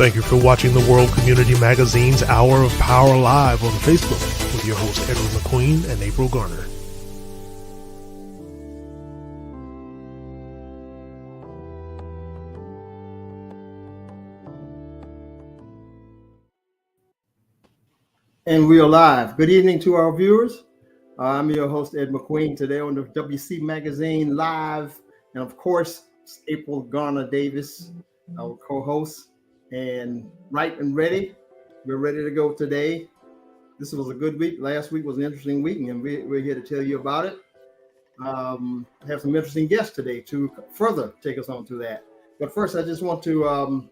Thank you for watching the World Community Magazine's Hour of Power Live on Facebook with your hosts Edward McQueen and April Garner. And we are live. Good evening to our viewers. I'm your host, Ed McQueen, today on the WC Magazine Live. And of course, April Garner Davis, our co-host. And right and ready. We're ready to go today. This was a good week. Last week was an interesting week, and we're here to tell you about it. Have some interesting guests today to further take us on to that. But first, I just want to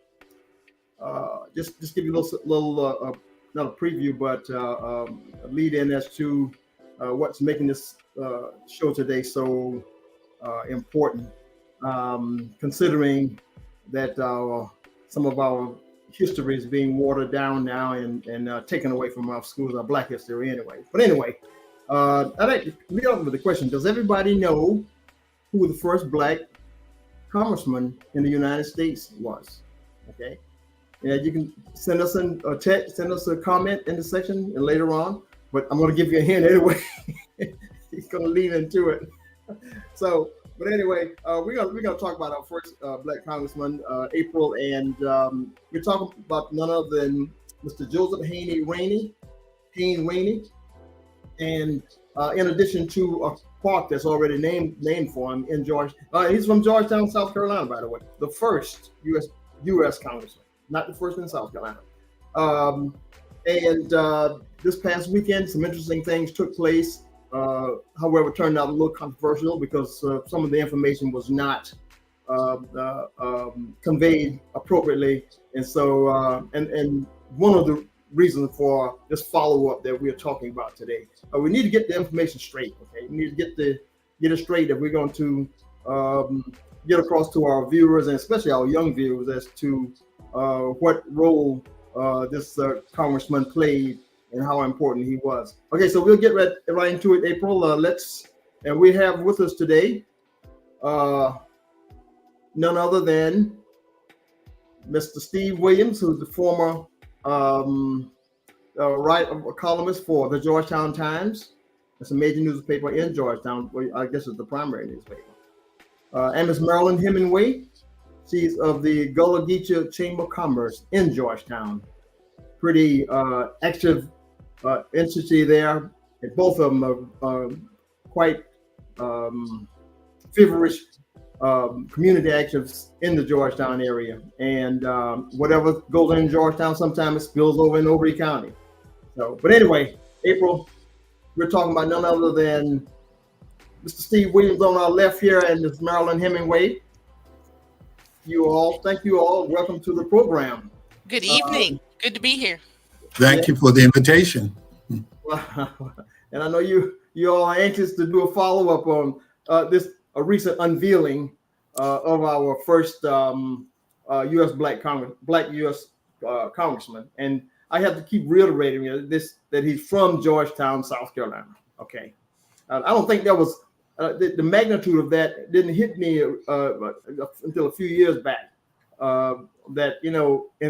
just give you a little not a preview, but a lead in as to what's making this show today so important, considering that some of our history is being watered down now and taken away from our schools, our Black history anyway. But anyway, I'd like to lead off with the question, does everybody know who the first Black Congressman in the United States was? Okay. Yeah, you can send us a text, send us a comment in the section and later on, but I'm going to give you a hint anyway. He's going to lean into it. So, but anyway, we're gonna talk about our first Black Congressman, April, and we're talking about none other than Mr. Joseph Hayne Rainey, and in addition to a park that's already named for him in Georgetown. He's from Georgetown, South Carolina, by the way, the first U.S. Congressman. Not the first in South Carolina. This past weekend, some interesting things took place. However, it turned out a little controversial because some of the information was not conveyed appropriately. And so, and one of the reasons for this follow-up that we're talking about today, we need to get the information straight. Okay, we need to get it straight if we're going to get across to our viewers and especially our young viewers as to what role this congressman played and how important he was. Okay, so we'll get right into it, April. And we have with us today none other than Mr. Steve Williams, who's the former columnist for the Georgetown Times. It's a major newspaper in Georgetown. I guess it's the primary newspaper. And Ms. Marilyn Hemingway. She's of the Gullah Geechee Chamber of Commerce in Georgetown. Pretty active entity there. And both of them are quite feverish community actives in the Georgetown area. And whatever goes on in Georgetown, sometimes it spills over in Overy County. So, but anyway, April, we're talking about none other than Mr. Steve Williams on our left here and Ms. Marilyn Hemingway. Thank you all. Welcome to the program. Good evening. Good to be here. Thank you for the invitation. And I know you all are anxious to do a follow-up on a recent unveiling of our first U.S. Black U.S. Congressman. And I have to keep reiterating that he's from Georgetown, South Carolina. Okay. I don't think that was the magnitude of that didn't hit me until a few years back. That in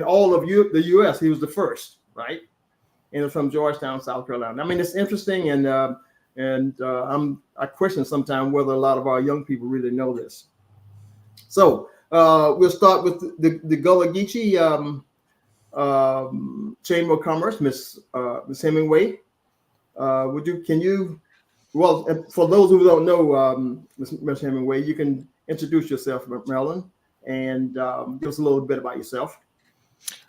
all of the U.S. he was the first, right? And from Georgetown, South Carolina. I mean, it's interesting, and I question sometimes whether a lot of our young people really know this. So we'll start with the Gullah Geechee Chamber of Commerce, Miss Hemingway. Well, for those who don't know, Ms. Hemingway, you can introduce yourself, Marilyn, and give us a little bit about yourself.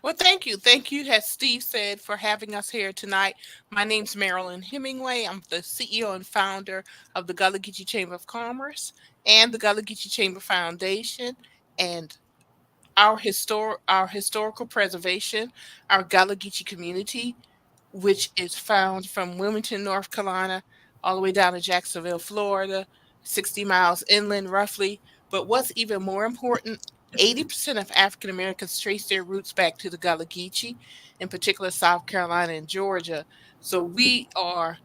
Well, thank you. Thank you, as Steve said, for having us here tonight. My name's Marilyn Hemingway. I'm the CEO and founder of the Gullah Geechee Chamber of Commerce and the Gullah Geechee Chamber Foundation, and our historical preservation, our Gullah Geechee community, which is found from Wilmington, North Carolina, all the way down to Jacksonville, Florida, 60 miles inland roughly. But what's even more important, 80% of African Americans trace their roots back to the Gullah Geechee, in particular South Carolina and Georgia. So we are,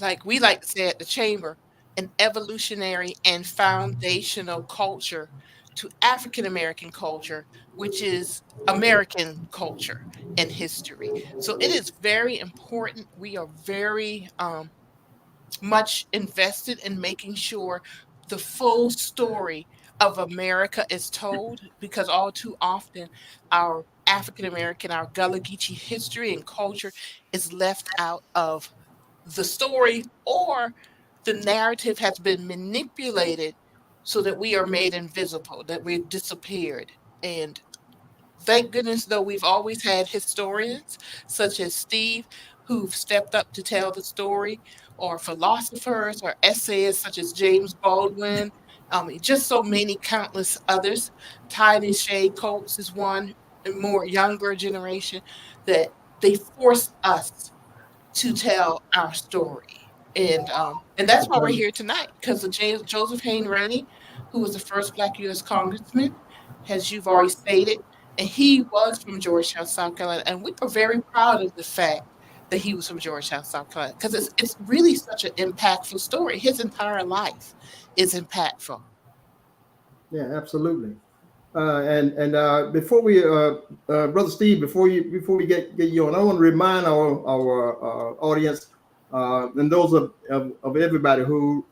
like we like to say at the chamber, an evolutionary and foundational culture to African American culture, which is American culture and history. So it is very important. We are very much invested in making sure the full story of America is told, because all too often our African American, our Gullah Geechee history and culture is left out of the story, or the narrative has been manipulated so that we are made invisible, that we've disappeared. And thank goodness, though, we've always had historians such as Steve who've stepped up to tell the story, or philosophers or essayists such as James Baldwin, just so many countless others. Tiny Shea Coates is one, a more younger generation, that they force us to tell our story. And that's why we're here tonight, because of Joseph Hayne Rainey, who was the first Black U.S. Congressman, as you've already stated, and he was from Georgetown, South Carolina, and we are very proud of the fact that he was from Georgetown, South Carolina, because it's really such an impactful story. His entire life is impactful. Yeah, absolutely. And before we, Brother Steve, before we get you on, I want to remind our audience and those of everybody who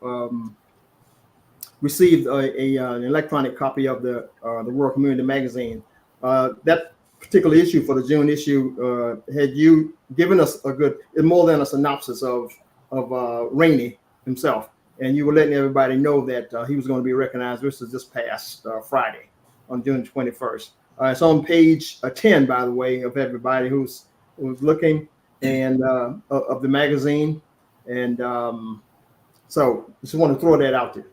received an electronic copy of the World Community Magazine. That particular issue, for the June issue, had you given us more than a synopsis of Rainey himself, and you were letting everybody know that he was going to be recognized. This is just past Friday, on June 21st. It's on page 10, by the way, of everybody who's looking, and of the magazine. And so just want to throw that out there.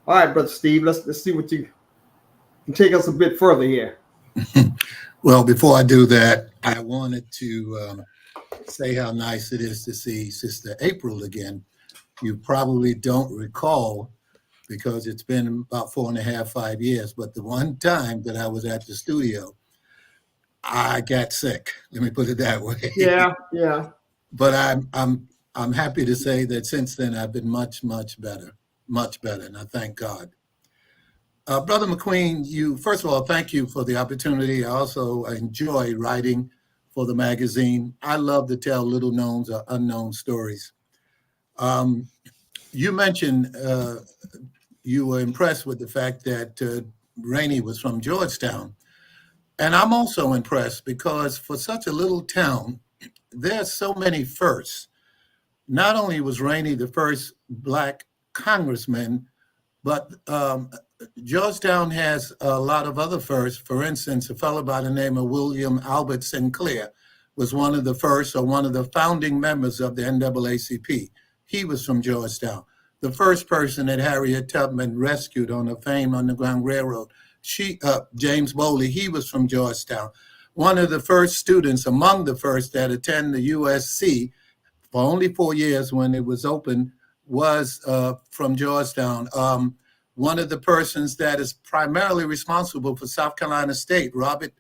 All right, Brother Steve, let's see what you can take us a bit further here. Well, before I do that, I wanted to say how nice it is to see Sister April again. You probably don't recall, because it's been about 4.5, 5 years, but the one time that I was at the studio, I got sick. Let me put it that way. Yeah. But I'm happy to say that since then I've been much better, and I thank God. Brother McQueen, first of all, thank you for the opportunity. I also enjoy writing for the magazine. I love to tell little known or unknown stories. You mentioned you were impressed with the fact that Rainey was from Georgetown. And I'm also impressed, because for such a little town, there's so many firsts. Not only was Rainey the first Black congressman, but Georgetown has a lot of other firsts. For instance, a fellow by the name of William Albert Sinclair was one of the first, or one of the founding members of the NAACP. He was from Georgetown. The first person that Harriet Tubman rescued on the famed Underground Railroad, James Bowley, he was from Georgetown. One of the first students, among the first that attend the USC for only 4 years when it was open, was from Georgetown. One of the persons that is primarily responsible for South Carolina State, Robert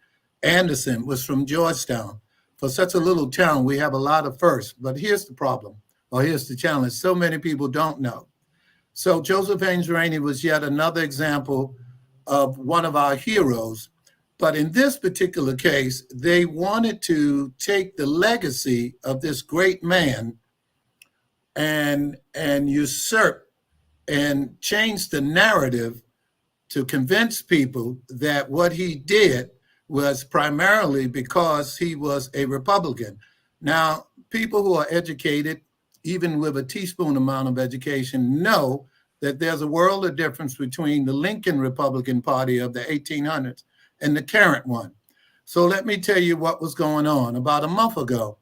Anderson, was from Georgetown. For such a little town, we have a lot of firsts. But here's the problem, or here's the challenge. So many people don't know. So Joseph Haynes Rainey was yet another example of one of our heroes. But in this particular case, they wanted to take the legacy of this great man and usurp and change the narrative to convince people that what he did was primarily because he was a Republican. Now, people who are educated, even with a teaspoon amount of education, know that there's a world of difference between the Lincoln Republican Party of the 1800s and the current one. So let me tell you what was going on. About a month ago,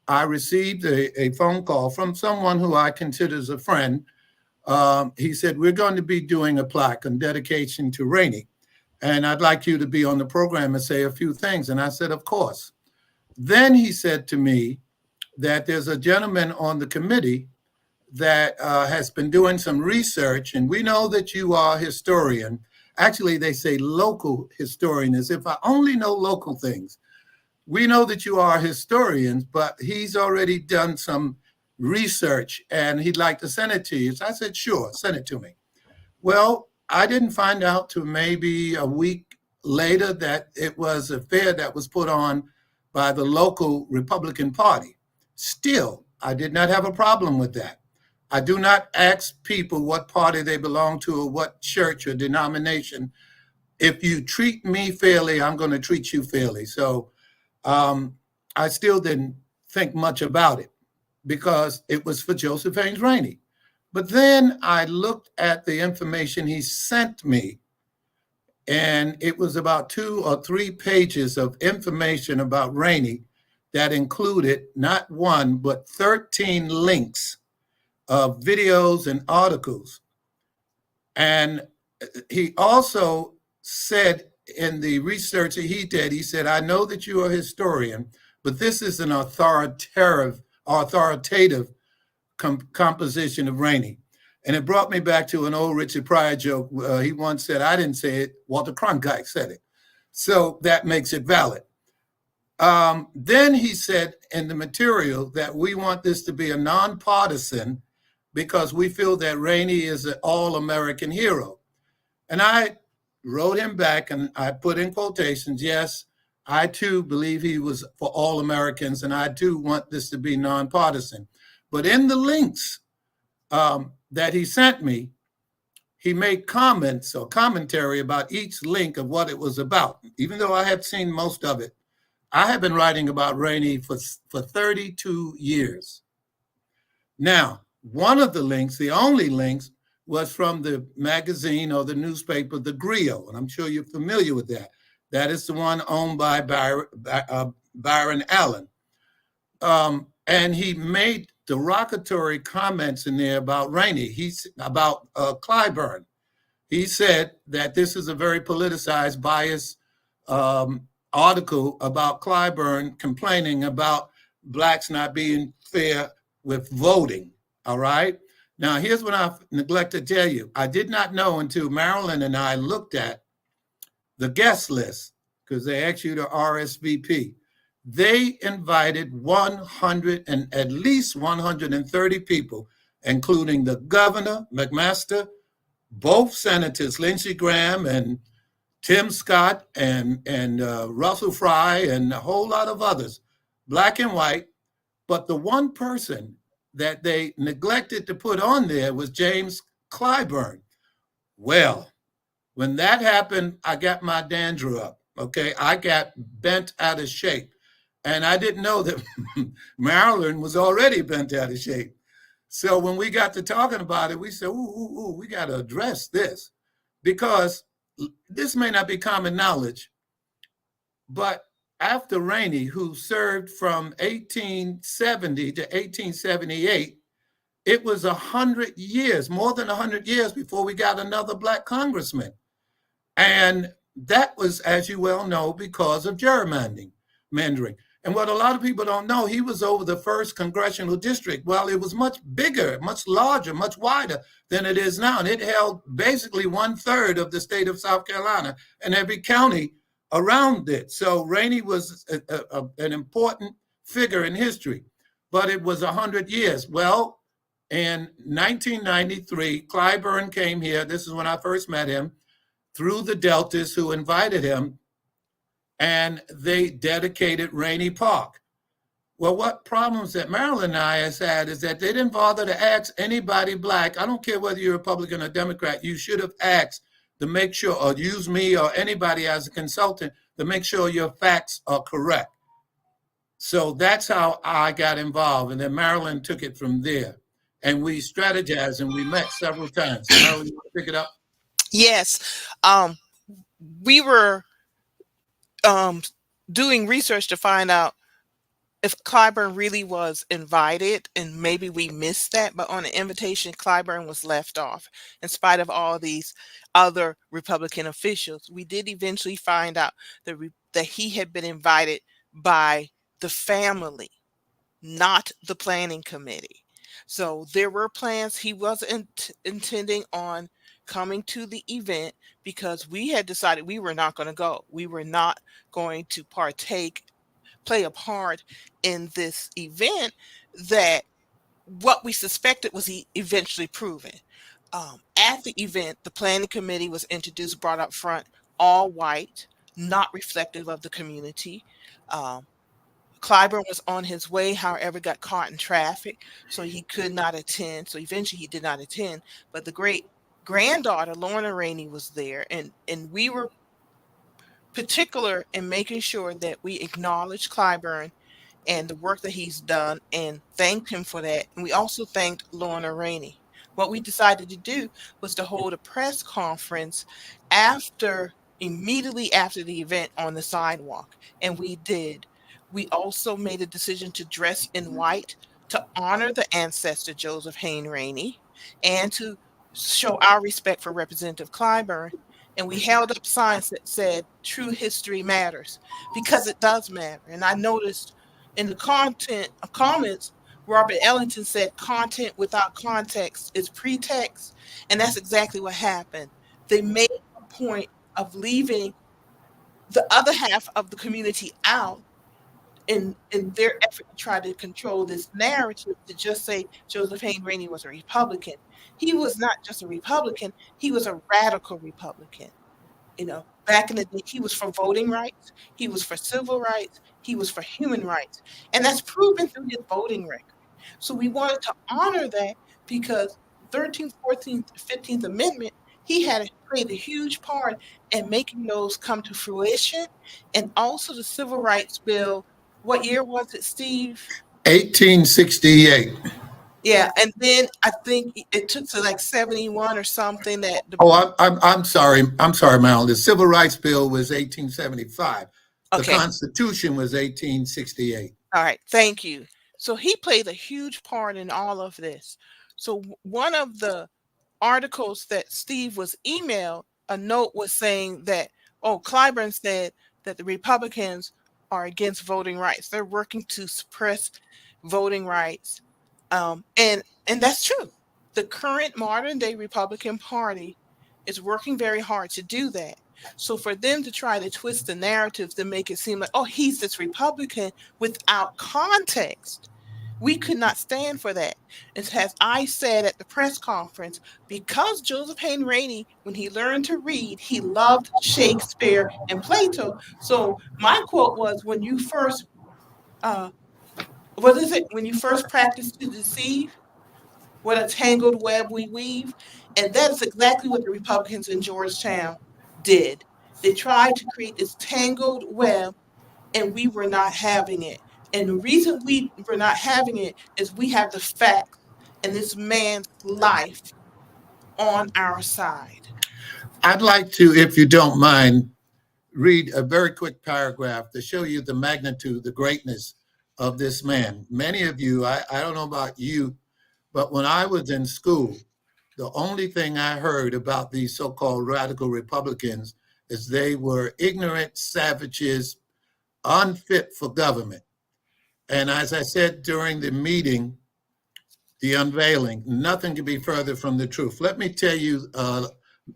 I received a phone call from someone who I consider as a friend. He said, we're going to be doing a plaque in dedication to Rainey, and I'd like you to be on the program and say a few things. And I said, of course. Then he said to me that there's a gentleman on the committee that has been doing some research, and we know that you are a historian. Actually, they say local historian, as if I only know local things. We know that you are historians, but he's already done some research and he'd like to send it to you. So I said, sure, send it to me. Well, I didn't find out till maybe a week later that it was a fair that was put on by the local Republican Party. Still, I did not have a problem with that. I do not ask people what party they belong to or what church or denomination. If you treat me fairly, I'm going to treat you fairly. So I still didn't think much about it because it was for Joseph Haynes Rainey. But then I looked at the information he sent me, and it was about 2 or 3 pages of information about Rainey that included not one, but 13 links of videos and articles. And he also said in the research that he did, he said, I know that you are a historian, but this is an authoritative composition of Rainey. And it brought me back to an old Richard Pryor joke. He once said, I didn't say it, Walter Cronkite said it. So that makes it valid. Then he said in the material that we want this to be a nonpartisan because we feel that Rainey is an all-American hero. And I wrote him back and I put in quotations, yes, I too believe he was for all Americans and I do want this to be nonpartisan. But in the links that he sent me, he made comments or commentary about each link of what it was about. Even though I had seen most of it, I have been writing about Rainey for 32 years. Now, one of the links, the only links, was from the magazine or the newspaper, The Griot, and I'm sure you're familiar with that. That is the one owned by Byron Allen. And he made derogatory comments in there about Rainey. About Clyburn. He said that this is a very politicized, biased article about Clyburn complaining about blacks not being fair with voting. All right. Now, here's what I neglected to tell you. I did not know until Marilyn and I looked at the guest list because they asked you to RSVP. They invited at least 130 people, including the governor, McMaster, both senators, Lindsey Graham and Tim Scott and Russell Fry and a whole lot of others, black and white. But the one person that they neglected to put on there was James Clyburn. Well, when that happened, I got my dandruff up, okay? I got bent out of shape. And I didn't know that Marilyn was already bent out of shape. So when we got to talking about it, we said, we got to address this because this may not be common knowledge, but after Rainey, who served from 1870 to 1878, it was 100 years, more than 100 years before we got another black congressman. And that was, as you well know, because of gerrymandering. And what a lot of people don't know, he was over the 1st congressional district. Well, it was much bigger, much larger, much wider than it is now. And it held basically 1/3 of the state of South Carolina and every county around it. So Rainey was an important figure in history, but it was 100 years. Well, in 1993, Clyburn came here. This is when I first met him, through the Deltas who invited him, and they dedicated Rainey Park. Well, what problems that Marilyn and I has had is that they didn't bother to ask anybody black. I don't care whether you're Republican or Democrat, you should have asked to make sure, or use me or anybody as a consultant to make sure your facts are correct. So that's how I got involved. And then Marilyn took it from there. And we strategized and we met several times. Marilyn, you want to pick it up? Yes. We were doing research to find out if Clyburn really was invited, and maybe we missed that, but on the invitation, Clyburn was left off. In spite of all these other Republican officials, we did eventually find out that he had been invited by the family, not the planning committee. So there were plans. He was intending on coming to the event because we had decided we were not going to go. We were not going to play a part in this event that what we suspected was eventually proven. At the event, the planning committee was introduced, brought up front, all white, not reflective of the community. Um, Clyburn was on his way, however, got caught in traffic, so he could not attend. So eventually he did not attend. But the great granddaughter, Lorna Rainey, was there, and we were particular in making sure that we acknowledged Clyburn and the work that he's done and thanked him for that. And we also thanked Lorna Rainey. What we decided to do was to hold a press conference immediately after the event on the sidewalk. And we did. We also made a decision to dress in white to honor the ancestor Joseph Hayne Rainey and to show our respect for Representative Clyburn. And we held up signs that said true history matters, because it does matter. And I noticed in the comments, Robert Ellington said content without context is pretext. And that's exactly what happened. They made a point of leaving the other half of the community out in their effort to try to control this narrative, to just say Joseph Hayne Rainey was a Republican. He was not just a Republican, he was a radical Republican. Back in the day, he was for voting rights, he was for civil rights, he was for human rights. And that's proven through his voting record. So we wanted to honor that, because 13th, 14th, 15th Amendment, he had played a huge part in making those come to fruition. And also the Civil Rights Bill, what year was it, Steve? 1868. Yeah, and then I think it took to like 71 or something that. I'm sorry, Marilyn. The Civil Rights Bill was 1875. The Constitution was 1868. All right, thank you. So he played a huge part in all of this. So one of the articles that Steve was emailed, a note was saying that, Clyburn said that the Republicans are against voting rights. They're working to suppress voting rights. And that's true. The current modern day Republican Party is working very hard to do that. So for them to try to twist the narrative to make it seem like, he's this Republican without context, we could not stand for that. And as I said at the press conference, because Joseph Hayne Rainey, when he learned to read, he loved Shakespeare and Plato. So my quote was, when you first practice to deceive, what a tangled web we weave. And that's exactly what the Republicans in Georgetown did. They tried to create this tangled web, and we were not having it. And the reason we were not having it is we have the facts and this man's life on our side. I'd like to, if you don't mind, read a very quick paragraph to show you the magnitude, the greatness of this man. Many of you, I don't know about you, but when I was in school, the only thing I heard about these so-called radical Republicans is they were ignorant savages, unfit for government. And as I said during the meeting, the unveiling, nothing could be further from the truth. Let me tell you,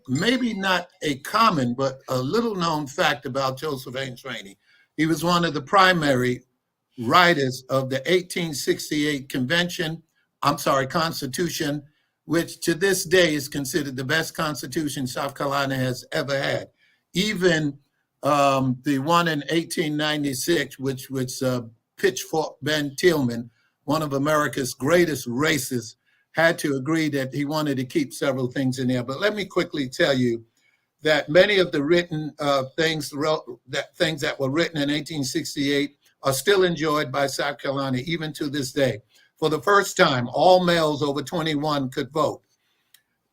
maybe not a common, but a little known fact about Joseph Haynes Rainey. He was one of the primary writers of the 1868 Constitution, which to this day is considered the best constitution South Carolina has ever had. Even the one in 1896, which was Pitchfork Ben Tillman, one of America's greatest racists, had to agree that he wanted to keep several things in there. But let me quickly tell you that many of the written things that were written in 1868 are still enjoyed by South Carolina, even to this day. For the first time, all males over 21 could vote.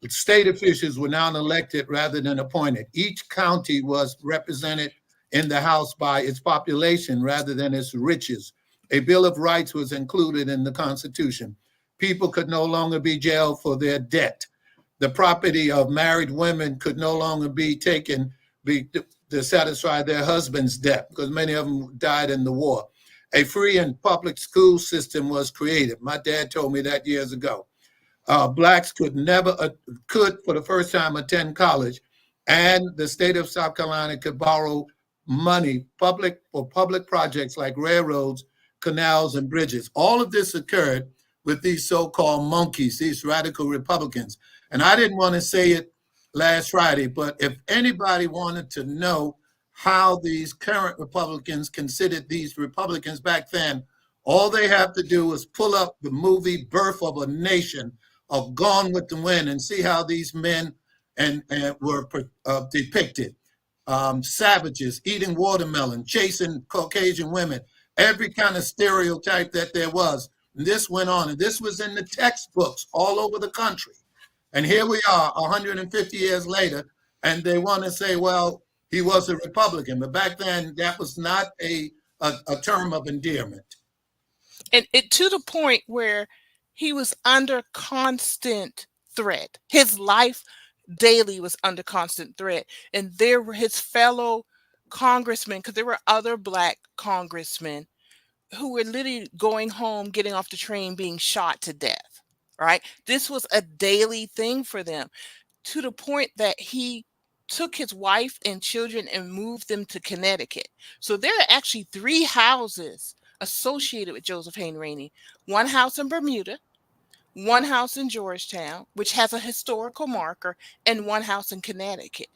State officials were now elected rather than appointed. Each county was represented in the House by its population rather than its riches. A Bill of Rights was included in the Constitution. People could no longer be jailed for their debt. The property of married women could no longer be taken to satisfy their husband's debt, because many of them died in the war. A free and public school system was created. My dad told me that years ago. Blacks could for the first time attend college, and the state of South Carolina could borrow money for public projects like railroads, canals, and bridges. All of this occurred with these so-called monkeys, these radical Republicans. And I didn't want to say it last Friday, but if anybody wanted to know how these current Republicans considered these Republicans back then, all they have to do is pull up the movie Birth of a Nation of Gone with the Wind and see how these men and were depicted. Savages eating watermelon, chasing Caucasian women, every kind of stereotype that there was. And this went on, and this was in the textbooks all over the country. And here we are 150 years later, and they want to say, well, he was a Republican. But back then, that was not a term of endearment. And it to the point where he was under constant threat. His life daily was under constant threat. And there were his fellow congressmen, because there were other Black congressmen who were literally going home, getting off the train, being shot to death, right? This was a daily thing for them, to the point that he took his wife and children and moved them to Connecticut. So there are actually 3 houses associated with Joseph Hayne Rainey. One house in Bermuda, one house in Georgetown, which has a historical marker, and one house in Connecticut.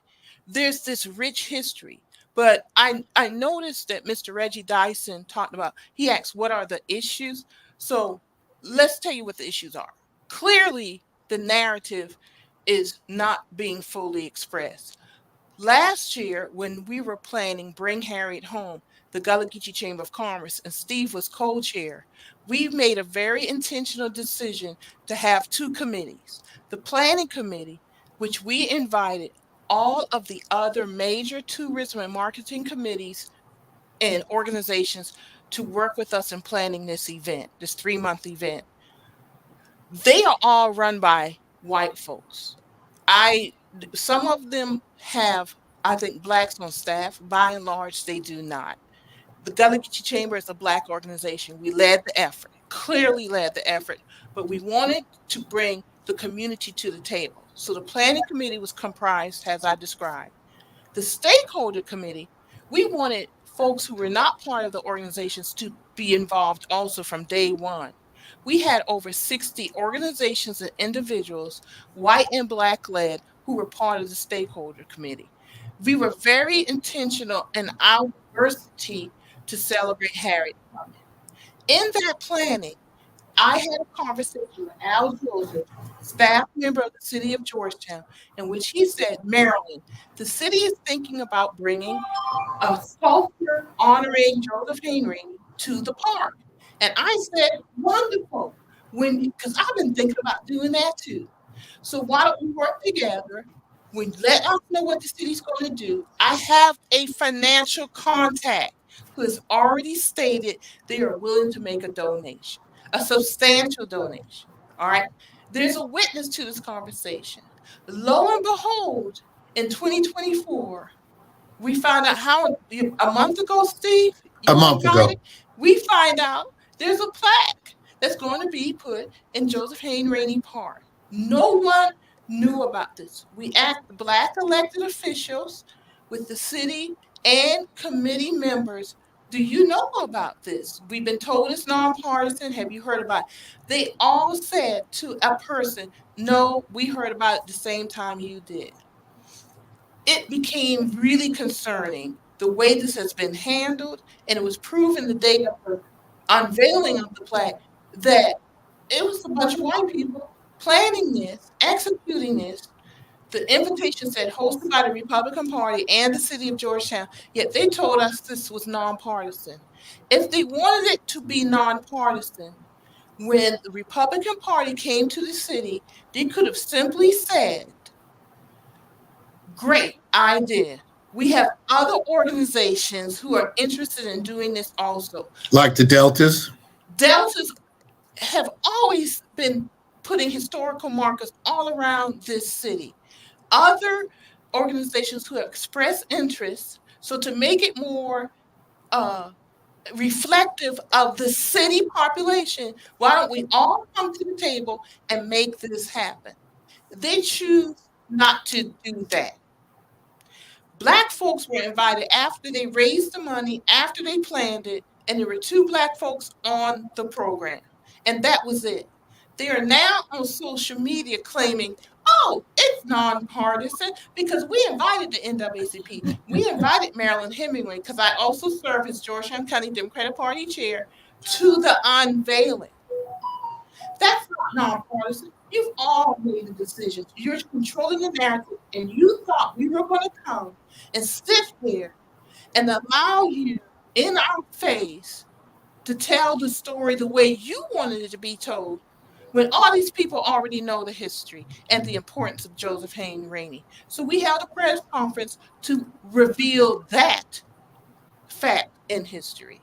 There's this rich history. But I noticed that Mr. Reggie Dyson talked about, he asked, what are the issues? So let's tell you what the issues are. Clearly, the narrative is not being fully expressed. Last year, when we were planning Bring Harriet Home, the Gullah Geechee Chamber of Commerce, and Steve was co-chair, we made a very intentional decision to have 2 committees. The planning committee, which we invited all of the other major tourism and marketing committees and organizations to work with us in planning this event, this 3-month event. They are all run by white folks. Some of them have, I think, Blacks on staff. By and large, they do not. The Gullah Geechee Chamber is a Black organization. We led the effort, clearly led the effort, but we wanted to bring the community to the table. So the planning committee was comprised, as I described. The stakeholder committee, we wanted folks who were not part of the organizations to be involved also from day one. We had over 60 organizations and individuals, white and Black led, who were part of the stakeholder committee. We were very intentional in our diversity to celebrate Harriet Tubman. In that planning, I had a conversation with Al Joseph, staff member of the city of Georgetown, in which he said, Marilyn, the city is thinking about bringing a sculpture honoring Joseph Hayne Rainey to the park. And I said, wonderful, because I've been thinking about doing that too. So why don't we work together? Let us know what the city's going to do. I have a financial contact who has already stated they are willing to make a donation. A substantial donation. All right. There's a witness to this conversation. Lo and behold, in 2024, we found out a month ago, Steve? A month ago. We find out there's a plaque that's going to be put in Joseph Hayne Rainey Park. No one knew about this. We asked Black elected officials with the city and committee members, do you know about this? We've been told it's nonpartisan. Have you heard about it? They all said to a person, no, we heard about it the same time you did. It became really concerning the way this has been handled, and it was proven the day of the unveiling of the plaque that it was a bunch of white people planning this, executing this. The invitation said hosted by the Republican Party and the city of Georgetown, yet they told us this was nonpartisan. If they wanted it to be nonpartisan, when the Republican Party came to the city, they could have simply said, great idea. We have other organizations who are interested in doing this also. Like the Deltas? Deltas have always been putting historical markers all around this city. Other organizations who have expressed interest, so to make it more reflective of the city population, why don't we all come to the table and make this happen? They choose not to do that. Black folks were invited after they raised the money, after they planned it, and there were 2 Black folks on the program, and that was it. They are now on social media claiming, oh, it's nonpartisan because we invited the NAACP. We invited Marilyn Hemingway, because I also serve as Georgetown County Democratic Party chair, to the unveiling. That's not nonpartisan. You've all made the decisions. You're controlling the narrative, and you thought we were going to come and sit here and allow you in our face to tell the story the way you wanted it to be told, when all these people already know the history and the importance of Joseph Hayne Rainey. So we held a press conference to reveal that fact in history.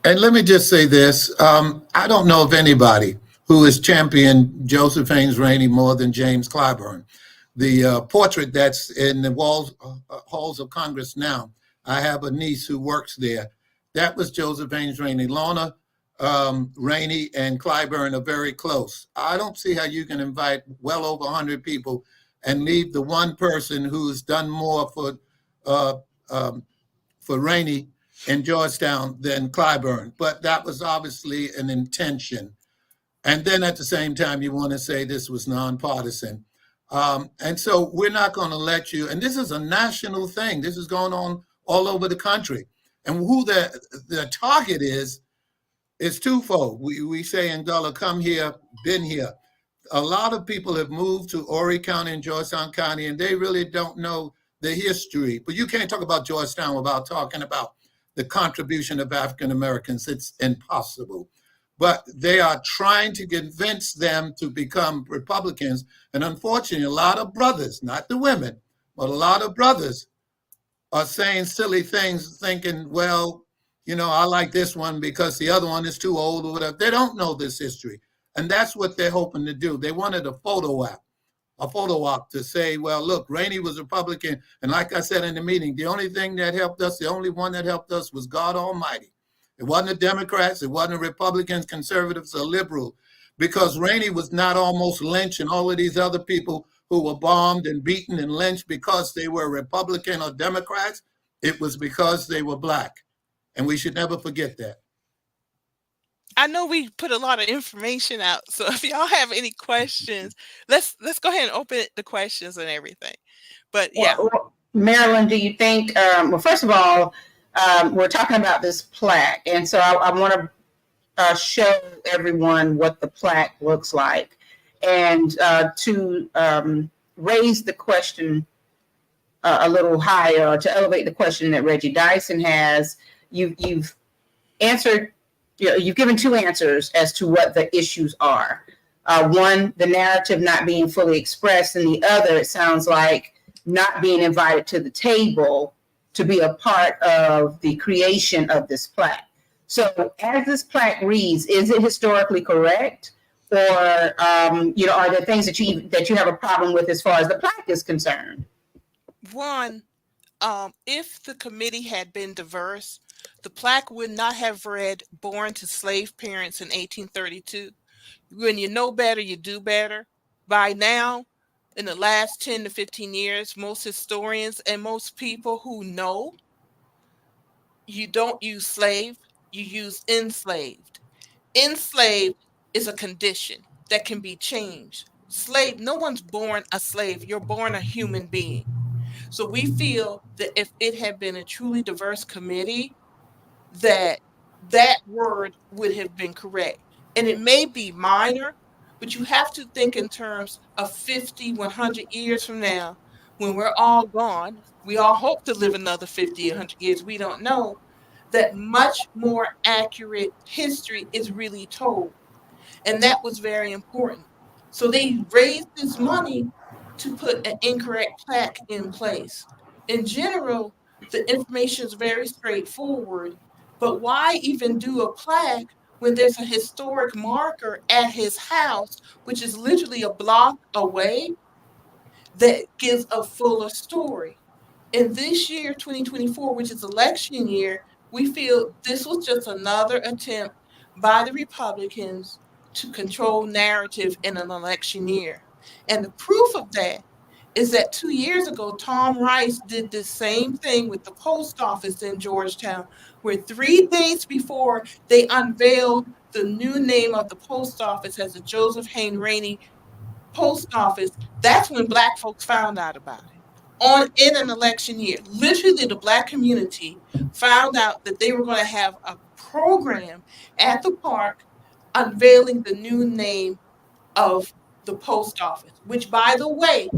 And let me just say this. I don't know of anybody who has championed Joseph Haynes Rainey more than James Clyburn. The portrait that's in the halls of Congress now, I have a niece who works there. That was Joseph Haynes Rainey. Lorna Rainey and Clyburn are very close. I don't see how you can invite well over 100 people and leave the one person who's done more for Rainey in Georgetown than Clyburn. But that was obviously an intention. And then at the same time, you want to say this was nonpartisan. And so we're not going to let you, and this is a national thing. This is going on all over the country. And who the target is twofold. We say in Gullah, come here, been here. A lot of people have moved to Horry County and Georgetown County, and they really don't know the history. But you can't talk about Georgetown without talking about the contribution of African Americans. It's impossible. But they are trying to convince them to become Republicans. And unfortunately, a lot of brothers, not the women, but a lot of brothers are saying silly things, thinking, well, you know, I like this one because the other one is too old or whatever. They don't know this history. And that's what they're hoping to do. They wanted a photo op to say, well, look, Rainey was Republican. And like I said in the meeting, the only thing that helped us, the only one that helped us was God Almighty. It wasn't the Democrats, it wasn't the Republicans, conservatives, or liberals, because Rainey was not almost lynched and all of these other people who were bombed and beaten and lynched because they were Republican or Democrats. It was because they were Black. And we should never forget that. I know we put a lot of information out, so if y'all have any questions, let's go ahead and open the questions and everything. But yeah, Marilyn, do you think? Well, first of all, we're talking about this plaque, and so I want to show everyone what the plaque looks like, and to raise the question a little higher, or to elevate the question that Reggie Dyson has. You've answered. You've given two answers as to what the issues are. One, the narrative not being fully expressed, and the other, it sounds like, not being invited to the table to be a part of the creation of this plaque. So as this plaque reads, is it historically correct? Or, are there things that you have a problem with as far as the plaque is concerned? One, if the committee had been diverse, the plaque would not have read "Born to Slave Parents in 1832." When you know better, you do better. By now, in the last 10 to 15 years, most historians and most people who know, you don't use slave, you use enslaved. Enslaved is a condition that can be changed. Slave, no one's born a slave, you're born a human being. So we feel that if it had been a truly diverse committee, that word would have been correct. And it may be minor, but you have to think in terms of 50, 100 years from now, when we're all gone. We all hope to live another 50, 100 years. We don't know, that much more accurate history is really told. And that was very important. So they raised this money to put an incorrect plaque in place. In general, the information is very straightforward, but why even do a plaque when there's a historic marker at his house, which is literally a block away, that gives a fuller story? In this year, 2024, which is election year, we feel this was just another attempt by the Republicans to control narrative in an election year. And the proof of that is that 2 years ago, Tom Rice did the same thing with the post office in Georgetown, where 3 days before they unveiled the new name of the post office as the Joseph Hayne Rainey post office, that's when Black folks found out about it. In an election year, literally the Black community found out that they were going to have a program at the park unveiling the new name of the post office, which, by the way,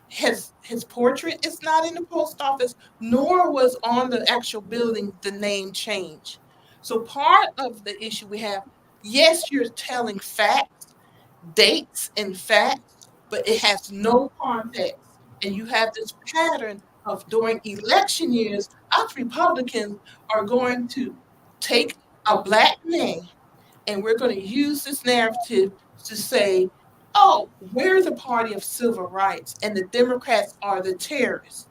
his portrait is not in the post office, nor was on the actual building the name change. So part of the issue we have, yes, you're telling facts, dates and facts, but it has no context. And you have this pattern of during election years, us Republicans are going to take a Black name and we're going to use this narrative to say, oh, we're the party of civil rights and the Democrats are the terrorists.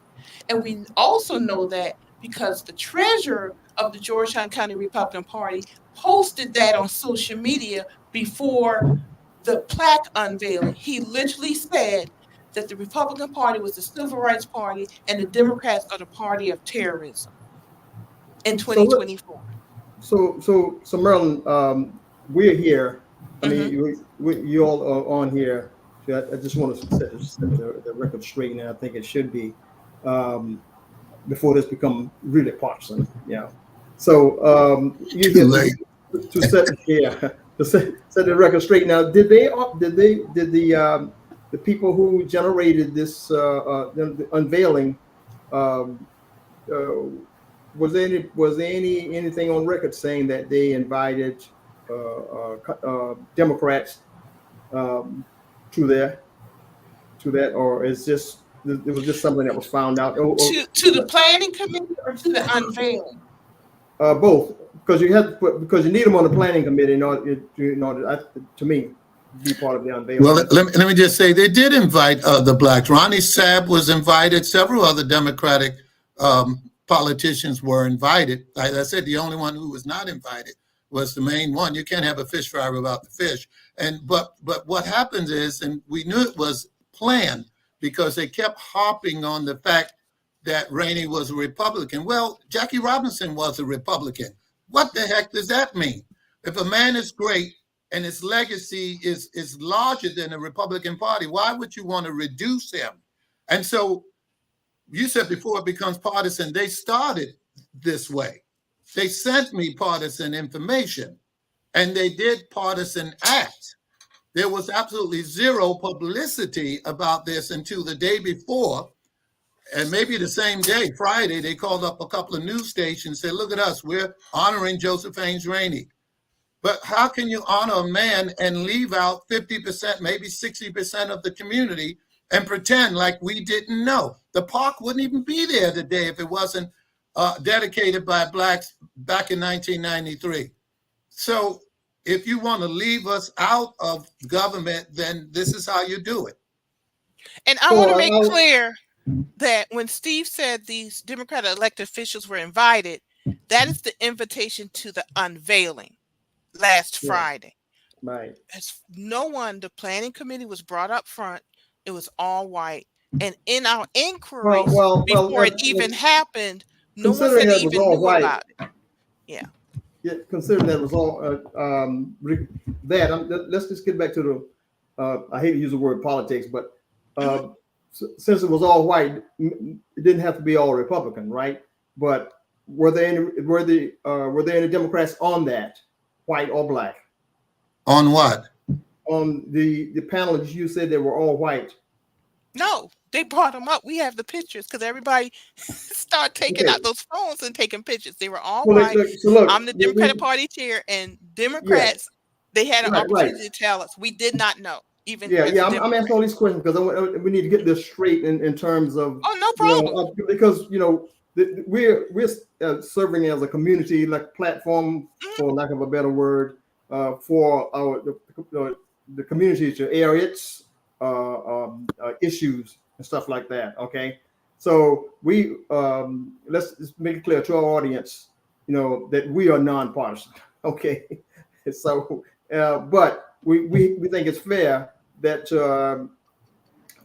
And we also know that because the treasurer of the Georgetown County Republican Party posted that on social media before the plaque unveiling. He literally said that the Republican Party was the civil rights party and the Democrats are the party of terrorism in 2024. So Marilyn, we're here. I mean, you all are on here. I just want to set the record straight, and I think it should be before this become really partisan. Yeah. So you to set the record straight. Now, did the people who generated this the unveiling? Was there anything on record saying that they invited Democrats to that, or is just it was just something that was found out? To the planning committee or to the unveiling? Both, because you need them on the planning committee in order to me be part of the unveiling. Well, let me just say they did invite the Blacks. Ronnie Sabb was invited. Several other Democratic politicians were invited. Like I said, the only one who was not invited was the main one. You can't have a fish fry without the fish. But what happens is, and we knew it was planned because they kept harping on the fact that Rainey was a Republican. Well, Jackie Robinson was a Republican. What the heck does that mean? If a man is great and his legacy is larger than the Republican Party, why would you want to reduce him? And so you said before it becomes partisan, they started this way. They sent me partisan information and they did partisan acts. There was absolutely zero publicity about this until the day before. And maybe the same day, Friday, they called up a couple of news stations and said, look at us, we're honoring Joseph Haynes Rainey. But how can you honor a man and leave out 50%, maybe 60% of the community and pretend like we didn't know? The park wouldn't even be there today if it wasn't dedicated by Blacks back in 1993. So if you want to leave us out of government, then this is how you do it. And I want to make clear that when Steve said these Democratic elected officials were invited, that is the invitation to the unveiling last Friday. Right. As no one, the planning committee was brought up front. It was all white. And in our inquiries before it even happened, no one said they even knew about it. Yeah. Considering that was all let's just get back to the I hate to use the word politics, but since it was all white, it didn't have to be all Republican, right? But were there any Democrats on that, white or Black? On what? On the panelists, you said they were all white. No, they brought them up. We have the pictures because everybody started taking out those phones and taking pictures. They were all white. Look, I'm the Democratic Party chair, and Democrats, they had an opportunity to tell us. We did not know. I'm asking all these questions because we need to get this straight in terms of. Oh, no problem. Because we're serving as a community like platform, for lack of a better word, for the community to air its issues and stuff like that. Okay, so we let's just make it clear to our audience, that we are nonpartisan. Okay, so but we think it's fair that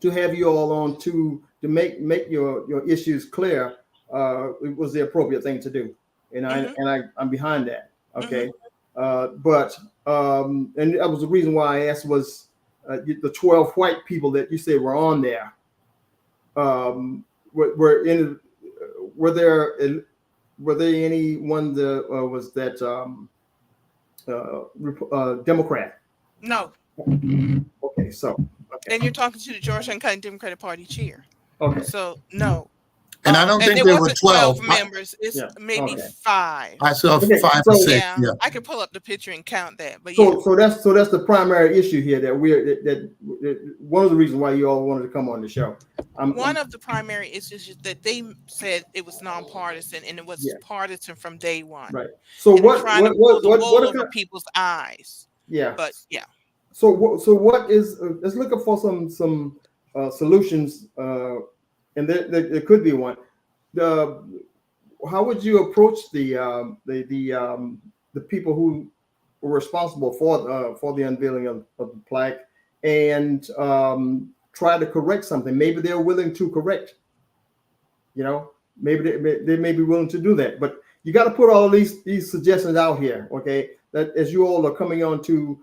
to have you all on to make your issues clear, it was the appropriate thing to do, and I'm behind that. Okay, but and that was the reason why I asked was the 12 white people that you say were on there. Were there anyone that was that Democrat? No. Okay, so And you're talking to the Georgetown County Democratic Party chair. okay, So no. And I don't think there were wasn't 12 members. It's maybe 5. I saw Okay, 5 so- or 6. Yeah, Yeah. I could pull up the picture and count that. But yeah, so that's the primary issue here that one of the reasons why you all wanted to come on the show. one of the primary issues is that they said it was nonpartisan and it was partisan from day one. Right. So And trying to pull the wool over people's eyes. Yeah. But yeah. So what is? Let's look up for some solutions, and there could be one. How would you approach the people who were responsible for the unveiling of the plaque and try to correct something? Maybe they're willing to correct. You know, maybe they may be willing to do that. But you got to put all of these suggestions out here, okay? That as you all are coming on to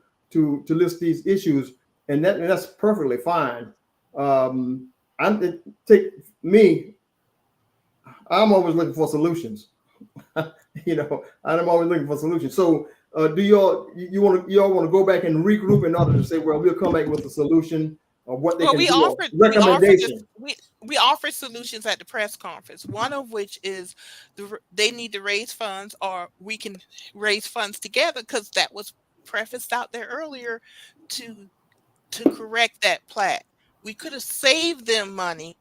list these issues, and that's perfectly fine. I'm always looking for solutions. You know, I'm always looking for solutions. So, do y'all want to go back and regroup in order to say, well, we'll come back with a solution of what they can do? Recommendation. We offered solutions at the press conference. One of which is they need to raise funds, or we can raise funds together, because that was prefaced out there earlier to correct that plaque. We could have saved them money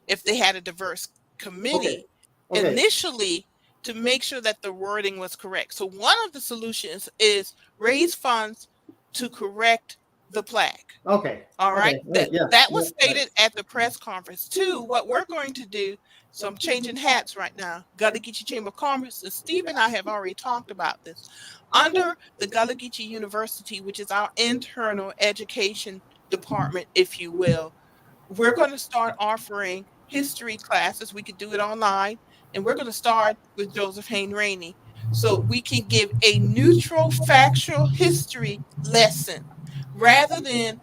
if they had a diverse committee initially to make sure that the wording was correct. So one of the solutions is raise funds to correct the plaque. Okay. All right. Okay. That was stated at the press conference. 2, what we're going to do, so I'm changing hats right now. Gullah Geechee Chamber of Commerce, and Steve and I have already talked about this. Under the Gullah Geechee University, which is our internal education department, if you will, we're going to start offering history classes. We could do it online, and we're going to start with Joseph Hayne Rainey, so we can give a neutral, factual history lesson rather than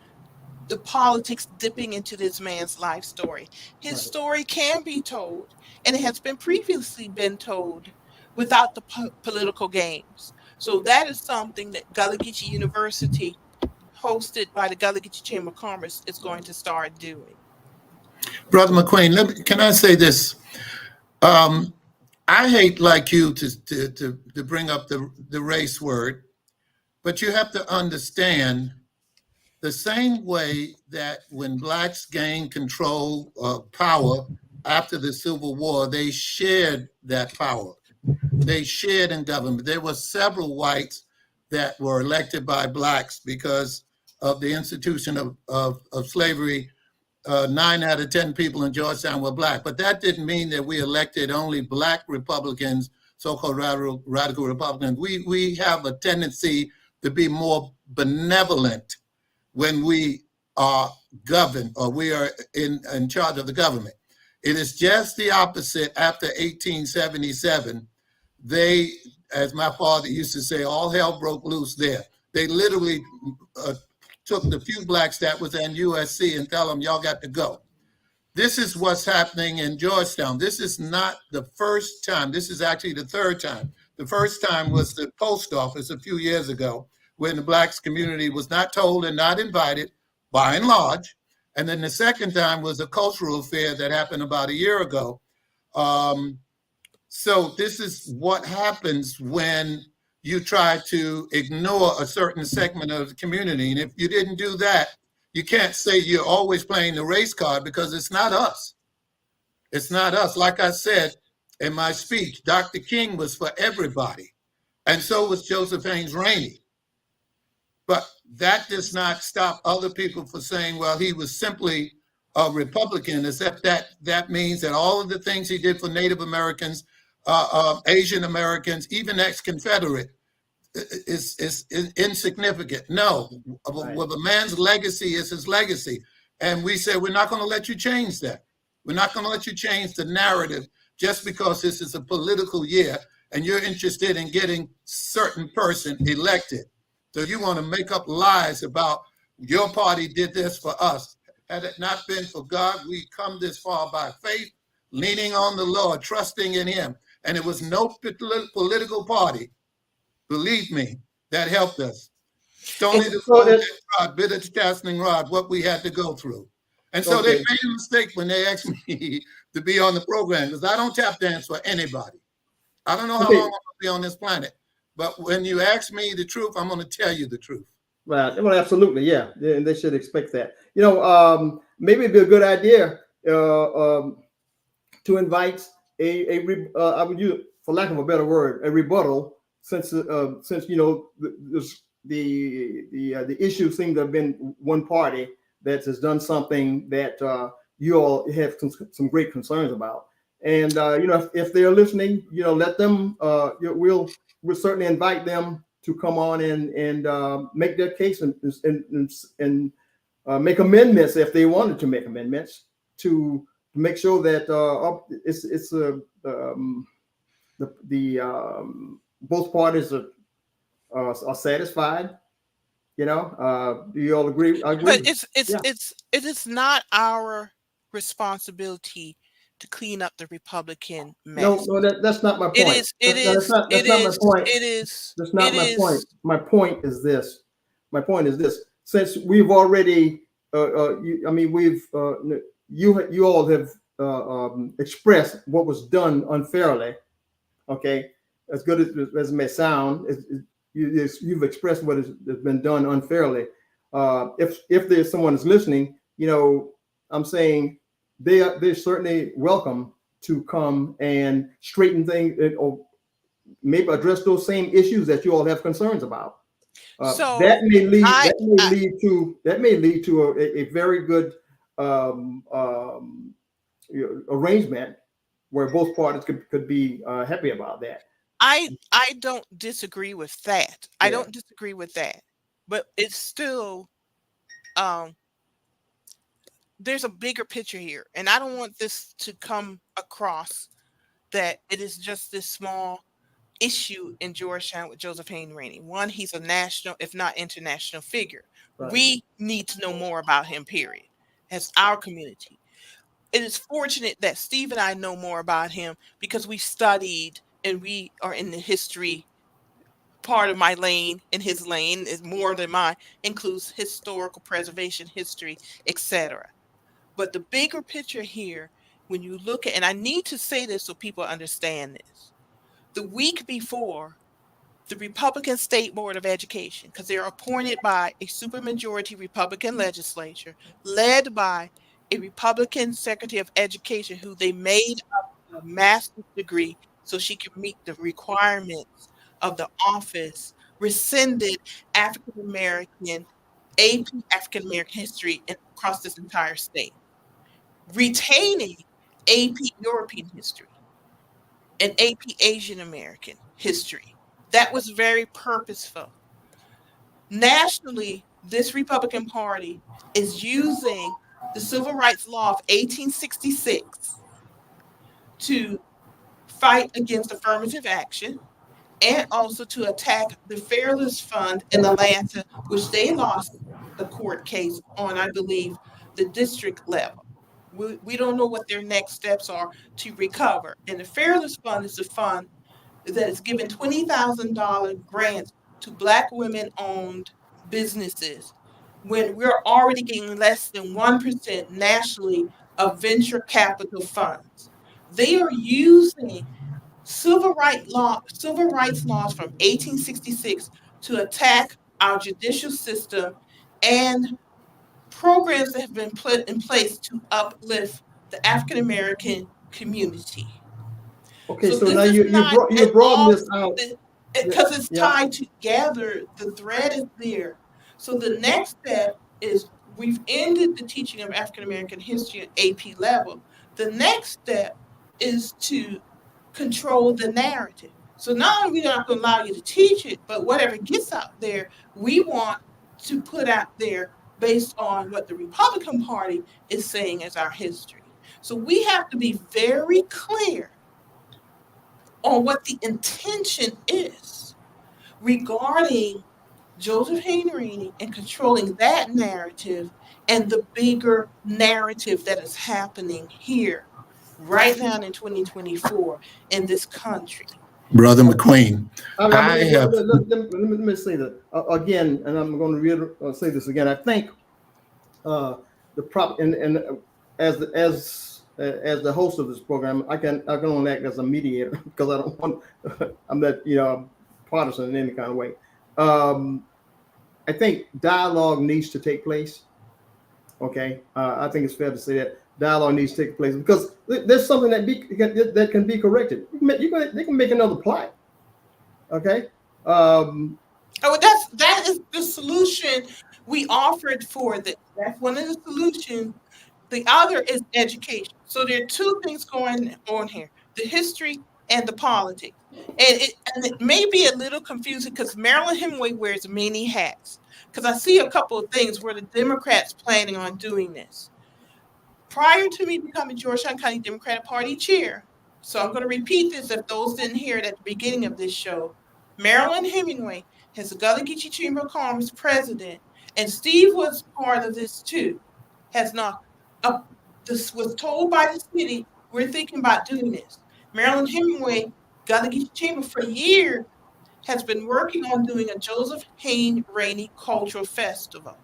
the politics dipping into this man's life story. His story can be told, and it has been previously been told, without the political games. So that is something that Gullah Geechee University, hosted by the Gullah Geechee Chamber of Commerce, is going to start doing. Brother McQueen, can I say this? I hate, like you, to bring up the race word, but you have to understand the same way that when blacks gained control of power after the Civil War, they shared that power. They shared in government. There were several whites that were elected by blacks because of the institution of slavery. 9 out of 10 people in Georgetown were black, but that didn't mean that we elected only black Republicans, so-called radical Republicans. We have a tendency to be more benevolent when we are governed, or we are in charge of the government. It is just the opposite after 1877. They, as my father used to say, all hell broke loose there. They literally took the few blacks that was in USC and tell them, y'all got to go. This is what's happening in Georgetown. This is not the first time. This is actually the 3rd time. The first time was the post office a few years ago, when the blacks community was not told and not invited, by and large. And then the second time was a cultural affair that happened about a year ago. So this is what happens when you try to ignore a certain segment of the community. And if you didn't do that, you can't say you're always playing the race card, because it's not us. It's not us. Like I said in my speech, Dr. King was for everybody. And so was Joseph Haynes Rainey. But that does not stop other people from saying, well, he was simply a Republican, except that means that all of the things he did for Native Americans, Asian Americans, even ex-Confederate, is insignificant. No, well, the man's legacy is his legacy. And we said, we're not going to let you change that. We're not going to let you change the narrative just because this is a political year and you're interested in getting certain person elected. So you want to make up lies about your party did this for us. Had it not been for God, we come this far by faith, leaning on the Lord, trusting in him. And it was no political party, believe me, that helped us. Stony the foe, rod, bitter chastening rod, what we had to go through. And so they made a mistake when they asked me to be on the program, because I don't tap dance for anybody. I don't know how long I'm going to be on this planet, but when you ask me the truth, I'm going to tell you the truth. Right. Well, absolutely. Yeah. And they should expect that. Maybe it'd be a good idea to invite I would use, for lack of a better word, a rebuttal, since the issues seem to have been one party that has done something that you all have some great concerns about. And if they're listening, let them. We'll certainly invite them to come on and make their case and make amendments if they wanted to make amendments to make sure that both parties are satisfied. Do you all agree? I agree. But it is not our responsibility to clean up the Republican mess. No, that's not my point. That's not my point. That's not my point. My point is this. Since we've already, you all have expressed what was done unfairly. Okay, as good as it may sound, you've expressed what has been done unfairly. If there's someone who's listening, I'm saying they're certainly welcome to come and straighten things or maybe address those same issues that you all have concerns about. So that may lead to a very good arrangement where both parties could be happy about that. I don't disagree with that. I don't disagree with that, but it's still there's a bigger picture here, and I don't want this to come across that it is just this small issue in Georgetown with Joseph Hayne Rainey. One, he's a national, if not international figure. Right. We need to know more about him, period, as our community. It is fortunate that Steve and I know more about him because we studied and we are in the history part of my lane, and his lane is more than mine, includes historical preservation, history, etc. But the bigger picture here, when you look at, and I need to say this so people understand this, the week before, the Republican State Board of Education, because they're appointed by a supermajority Republican legislature, led by a Republican Secretary of Education, who they made up a master's degree so she could meet the requirements of the office, rescinded African American, AP African American history across this entire state, retaining AP European history and AP Asian American history. That was very purposeful. Nationally, this Republican Party is using the Civil Rights Law of 1866 to fight against affirmative action and also to attack the Fairless Fund in Atlanta, which they lost the court case on, I believe, the district level. We don't know what their next steps are to recover. And the Fairless Fund is a fund that is giving $20,000 grants to Black women-owned businesses when we're already getting less than 1% nationally of venture capital funds. They are using civil rights laws from 1866 to attack our judicial system and programs that have been put in place to uplift the African American community. Okay, so now you broaden this out because it's tied together. The thread is there. So the next step is we've ended the teaching of African American history at AP level. The next step is to control the narrative. So not only are we not going to allow you to teach it, but whatever gets out there, we want to put out there based on what the Republican Party is saying as our history. So we have to be very clear on what the intention is regarding Joseph Hayne Rainey and controlling that narrative and the bigger narrative that is happening here right now in 2024 in this country. Brother McQueen, Let have. me say that again, and I'm going to say this again. I think the prop and as the host of this program, I can only act as a mediator because I don't want I'm not partisan in any kind of way. I think dialogue needs to take place. Okay, I think it's fair to say that dialogue needs to take place because there's something that can be corrected. They can make another Plaque. Okay. That is the solution we offered for this. That's one of the solutions. The other is education. So there are two things going on here: the history and the politics. And it may be a little confusing because Marilyn Hemingway wears many hats. Because I see a couple of things where the Democrats planning on doing this. Prior to me becoming Georgetown County Democratic Party chair, so I'm going to repeat this if those didn't hear it at the beginning of this show. Marilyn Hemingway is the Gullah Geechee Chamber of Commerce president, and Steve was part of this too. This was told by the city, we're thinking about doing this. Marilyn Hemingway, Gullah Geechee Chamber for years, has been working on doing a Joseph Hayne Rainey Cultural Festival.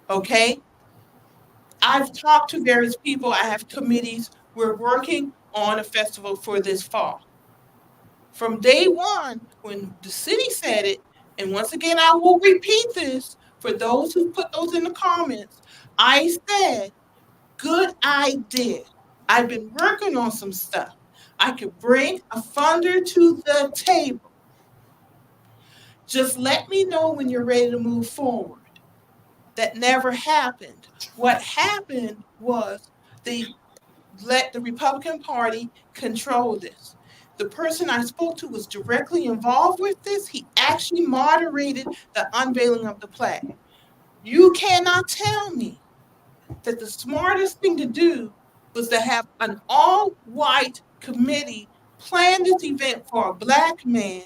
Okay? I've talked to various people. I have committees. We're working on a festival for this fall. From day one, when the city said it, and once again, I will repeat this for those who put those in the comments, I said, good idea. I've been working on some stuff. I could bring a funder to the table. Just let me know when you're ready to move forward. That never happened. What happened was they let the Republican Party control this. The person I spoke to was directly involved with this. He actually moderated the unveiling of the plaque. You cannot tell me that the smartest thing to do was to have an all-white committee plan this event for a Black man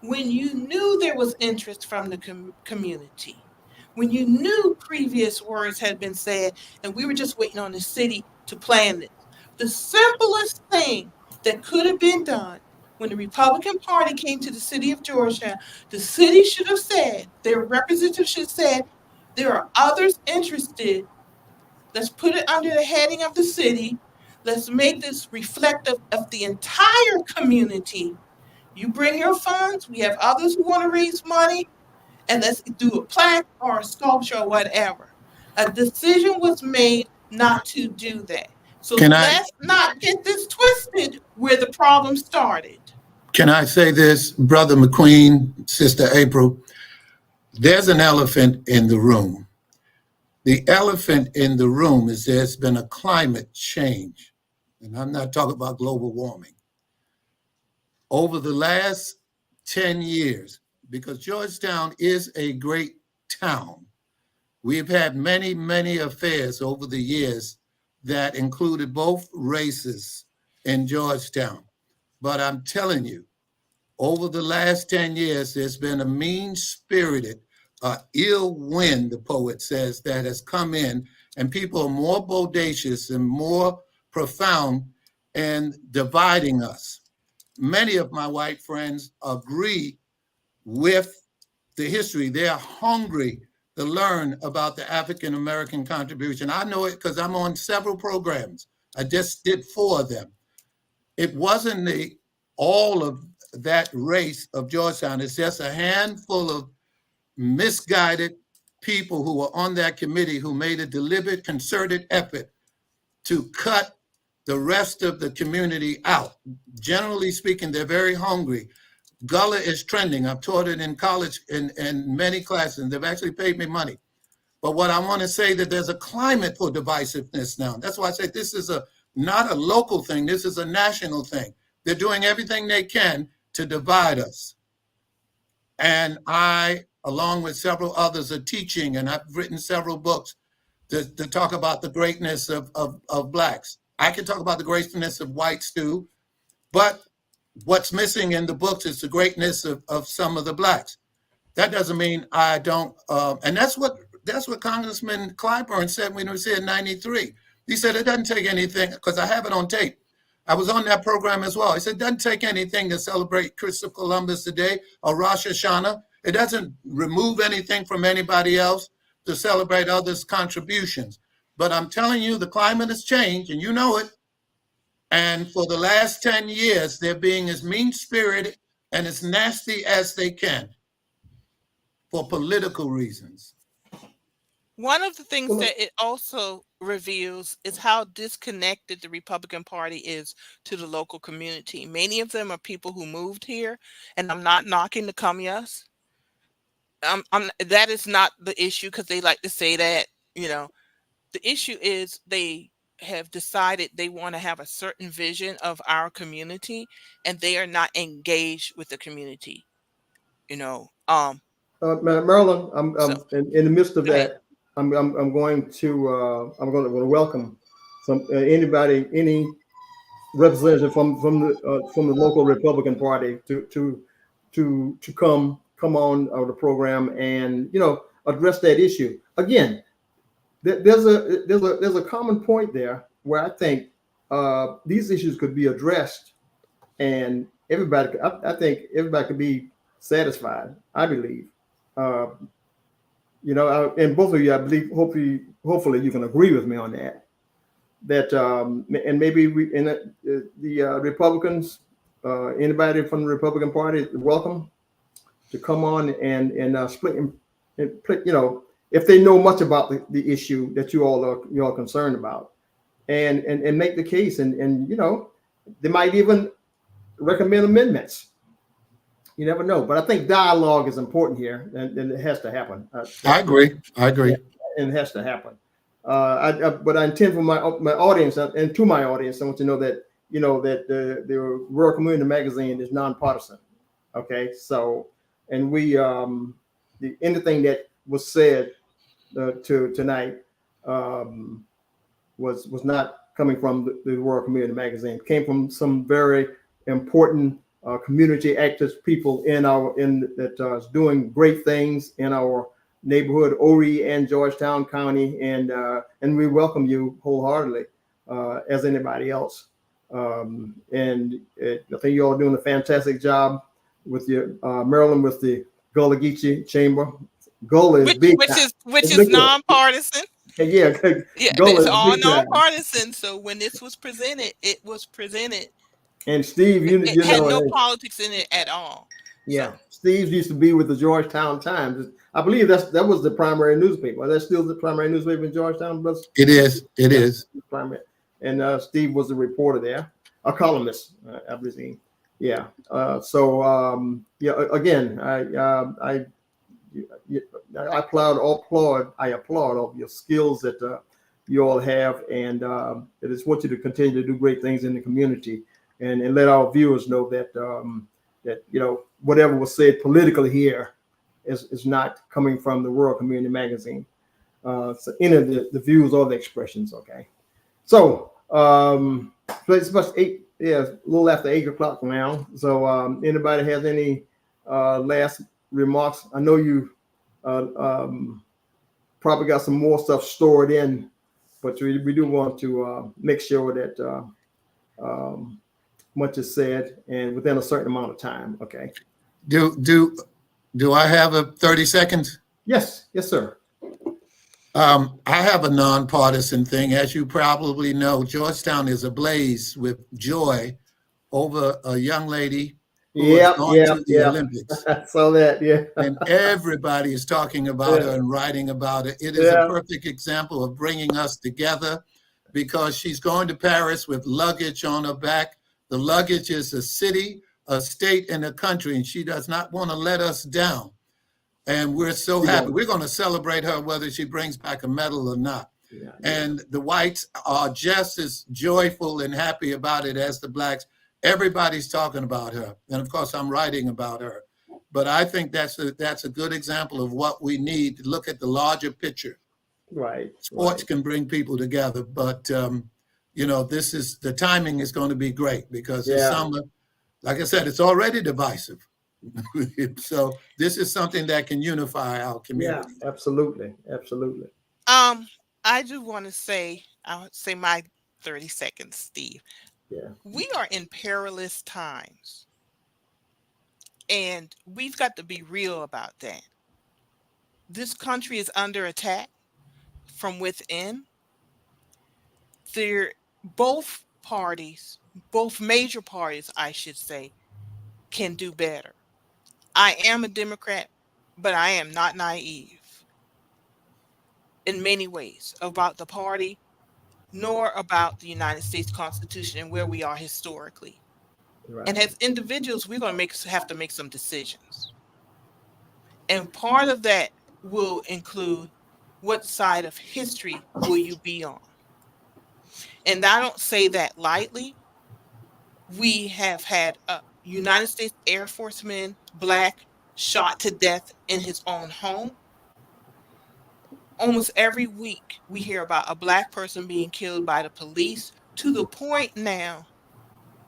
when you knew there was interest from the community, when you knew previous words had been said, and we were just waiting on the city to plan this. The simplest thing that could have been done when the Republican Party came to the city of Georgetown, the city should have said, their representatives should have said, there are others interested. Let's put it under the heading of the city. Let's make this reflective of the entire community. You bring your funds. We have others who want to raise money. And let's do a plaque or a sculpture or whatever. A decision was made not to do that. So let's not get this twisted where the problem started. Can I say this, Brother McQueen, Sister April? There's an elephant in the room. The elephant in the room is there's been a climate change. And I'm not talking about global warming. Over the last 10 years, because Georgetown is a great town, we've had many, many affairs over the years that included both races in Georgetown. But I'm telling you, over the last 10 years, there's been a mean-spirited, ill wind, the poet says, that has come in, and people are more bodacious and more profound in dividing us. Many of my white friends agree with the history. They're hungry to learn about the African-American contribution. I know it because I'm on several programs. I just did 4 of them. It wasn't all of that race of Georgetown. It's just a handful of misguided people who were on that committee who made a deliberate, concerted effort to cut the rest of the community out. Generally speaking, they're very hungry. Gullah is trending. I've taught it in college in many classes, and they've actually paid me money. But what I want to say that there's a climate for divisiveness now. That's why I say this is not a local thing. This is a national thing. They're doing everything they can to divide us. And I along with several others, are teaching, and I've written several books to talk about the greatness of blacks. I can talk about the greatness of whites too, but what's missing in the books is the greatness of some of the blacks. That doesn't mean I don't, and that's what Congressman Clyburn said when he was here in '93. He said it doesn't take anything, because I have it on tape. I was on that program as well. He said it doesn't take anything to celebrate Christopher Columbus today or Rosh Hashanah. It doesn't remove anything from anybody else to celebrate others' contributions. But I'm telling you, the climate has changed, and you know it. And for the last 10 years, they're being as mean-spirited and as nasty as they can for political reasons. One of the things that it also reveals is how disconnected the Republican Party is to the local community. Many of them are people who moved here, and I'm not knocking the Communists. That is not the issue, because they like to say that, the issue is they have decided they want to have a certain vision of our community, and they are not engaged with the community. Marilyn, I'm in the midst of that. I'm going to welcome any representative from the local Republican Party to come on the program and address that issue. Again, there's a common point there where I think these issues could be addressed, and I think everybody could be satisfied, I believe. And both of you, I believe, hopefully you can agree with me on that. And maybe the Republicans, anybody from the Republican Party, welcome to come on and split and if they know much about the issue that you all are concerned about, and make the case, and they might even recommend amendments. You never know, but I think dialogue is important here, and it has to happen. I agree. And it has to happen. But I intend for my audience, and to my audience, I want to know that the Rural Community Magazine is nonpartisan. Okay, so, and we anything that was said to tonight was not coming from the Rural Community Magazine. It came from some very important community active people that is doing great things in our neighborhood, Horry and Georgetown County, and we welcome you wholeheartedly as anybody else. And I think you all are doing a fantastic job with your Maryland, with the Gullah Geechee Chamber. Gullah is big, which is nonpartisan. Yeah, it's all nonpartisan. So when this was presented, it was presented. And Steve, it had no politics in it at all. Yeah, so. Steve used to be with the Georgetown Times. I believe that was the primary newspaper. That's still the primary newspaper in Georgetown. It is. Primary. And Steve was the reporter there, a columnist, I believe. Yeah. Again, I applaud all your skills that you all have, and I just want you to continue to do great things in the community. And let our viewers know that whatever was said politically here is not coming from the Rural Community Magazine. So any of the views or the expressions, okay. So it's about a little after 8 o'clock now. So anybody has any last remarks? I know you probably got some more stuff stored in, but we do want to make sure that much is said and within a certain amount of time. Okay. Do I have 30 seconds? Yes, sir. I have a nonpartisan thing. As you probably know, Georgetown is ablaze with joy over a young lady who has gone to the Olympics. I saw that, yeah. And everybody is talking about her and writing about it. It is a perfect example of bringing us together, because she's going to Paris with luggage on her back. The luggage is a city, a state, and a country, and she does not want to let us down. And we're so happy. We're going to celebrate her whether she brings back a medal or not. Yeah. And the whites are just as joyful and happy about it as the blacks. Everybody's talking about her. And of course, I'm writing about her. But I think that's a good example of what we need to look at the larger picture. Right. Sports can bring people together, but the timing is going to be great because this summer, like I said, it's already divisive. So this is something that can unify our community. Yeah, absolutely. Absolutely. I do want to say, I'll say my 30 seconds, Steve. Yeah. We are in perilous times, and we've got to be real about that. This country is under attack from within. There, both parties, both major parties, I should say, can do better. I am a Democrat, but I am not naive in many ways about the party, nor about the United States Constitution and where we are historically. Right. And as individuals, we're going to have to make some decisions. And part of that will include what side of history will you be on? And I don't say that lightly. We have had a United States Air Forceman, Black, shot to death in his own home. Almost every week, we hear about a Black person being killed by the police, to the point now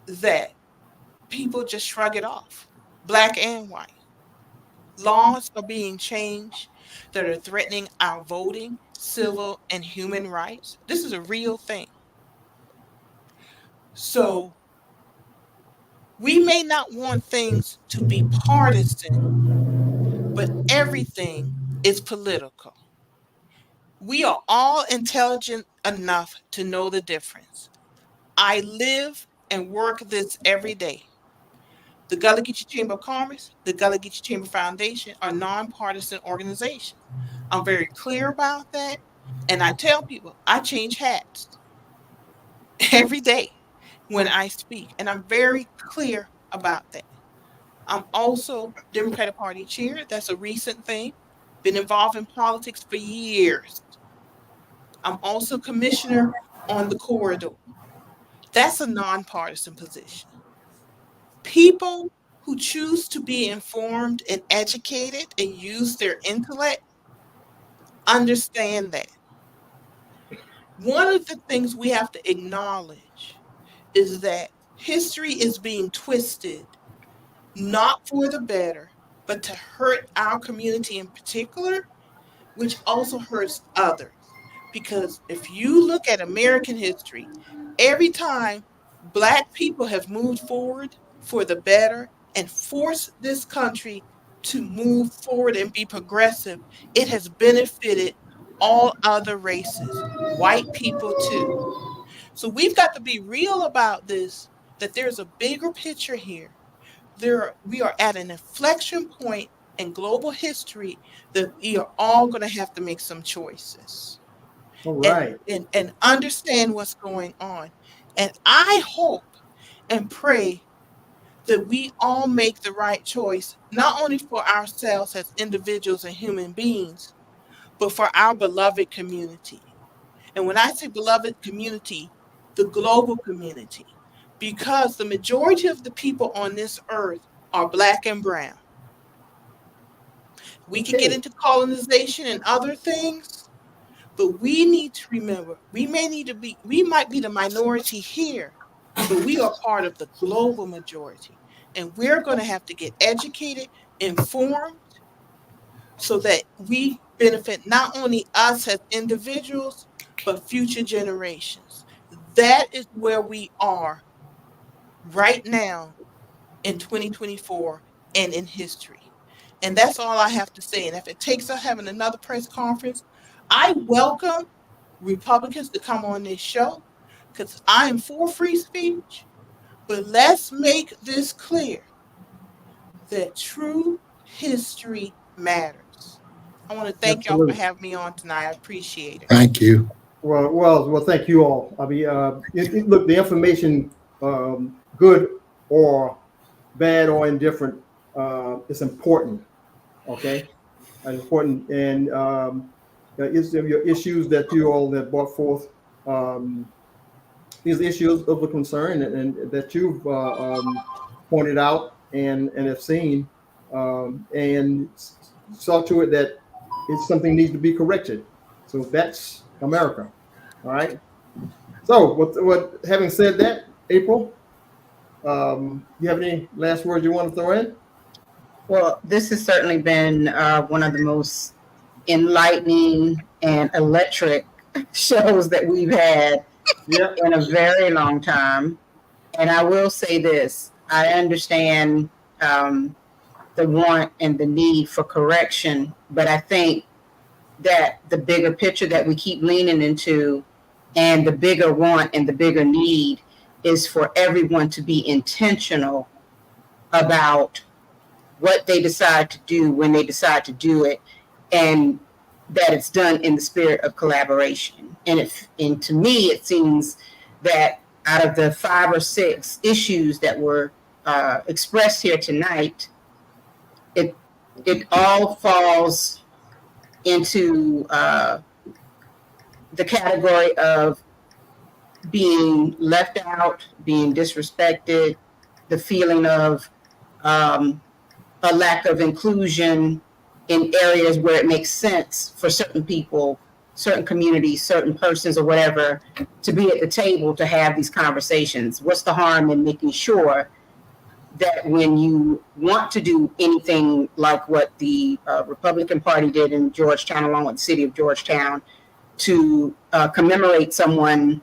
that people just shrug it off, Black and white. Laws are being changed that are threatening our voting, civil, and human rights. This is a real thing. So we may not want things to be partisan, but everything is political. We are all intelligent enough to know the difference. I live and work this every day. The Gullah Geechee Chamber of Commerce, the Gullah Geechee Chamber Foundation are nonpartisan organizations. I'm very clear about that. And I tell people I change hats every day when I speak. And I'm very clear about that. I'm also Democratic Party chair. That's a recent thing. Been involved in politics for years. I'm also commissioner on the corridor. That's a nonpartisan position. People who choose to be informed and educated and use their intellect understand that. One of the things we have to acknowledge is that history is being twisted, not for the better, but to hurt our community in particular, which also hurts others. Because if you look at American history, every time Black people have moved forward for the better and forced this country to move forward and be progressive, it has benefited all other races, white people too. So we've got to be real about this, that there's a bigger picture here. We are at an inflection point in global history that we are all going to have to make some choices. All right. And understand what's going on. And I hope and pray that we all make the right choice, not only for ourselves as individuals and human beings, but for our beloved community. And when I say beloved community, the global community, because the majority of the people on this earth are Black and brown. We can get into colonization and other things, but we need to remember, we might be the minority here, but we are part of the global majority. And we're going to have to get educated, informed, so that we benefit not only us as individuals, but future generations. That is where we are right now in 2024 and in history. And that's all I have to say. And if it takes us having another press conference, I welcome Republicans to come on this show because I am for free speech. But let's make this clear that true history matters. I want to thank y'all for having me on tonight. I appreciate it. Thank you. Well, thank you all. I mean, look, the information, good or bad or indifferent, is important. Okay, it's important, and your issues that you all have brought forth, these issues of the concern and that you've pointed out and have seen, and saw to it that it's something needs to be corrected. So that's America. All right. So what having said that, April, you have any last words you want to throw in? Well, this has certainly been one of the most enlightening and electric shows that we've had in a very long time. And I will say this, I understand the want and the need for correction, but I think that the bigger picture that we keep leaning into and the bigger want and the bigger need is for everyone to be intentional about what they decide to do when they decide to do it, and that it's done in the spirit of collaboration. And to me, it seems that out of the 5 or 6 issues that were expressed here tonight, it all falls into the category of being left out, being disrespected, the feeling of a lack of inclusion in areas where it makes sense for certain people, certain communities, certain persons or whatever, to be at the table to have these conversations. What's the harm in making sure that when you want to do anything like what the Republican Party did in Georgetown, along with the city of Georgetown, to commemorate someone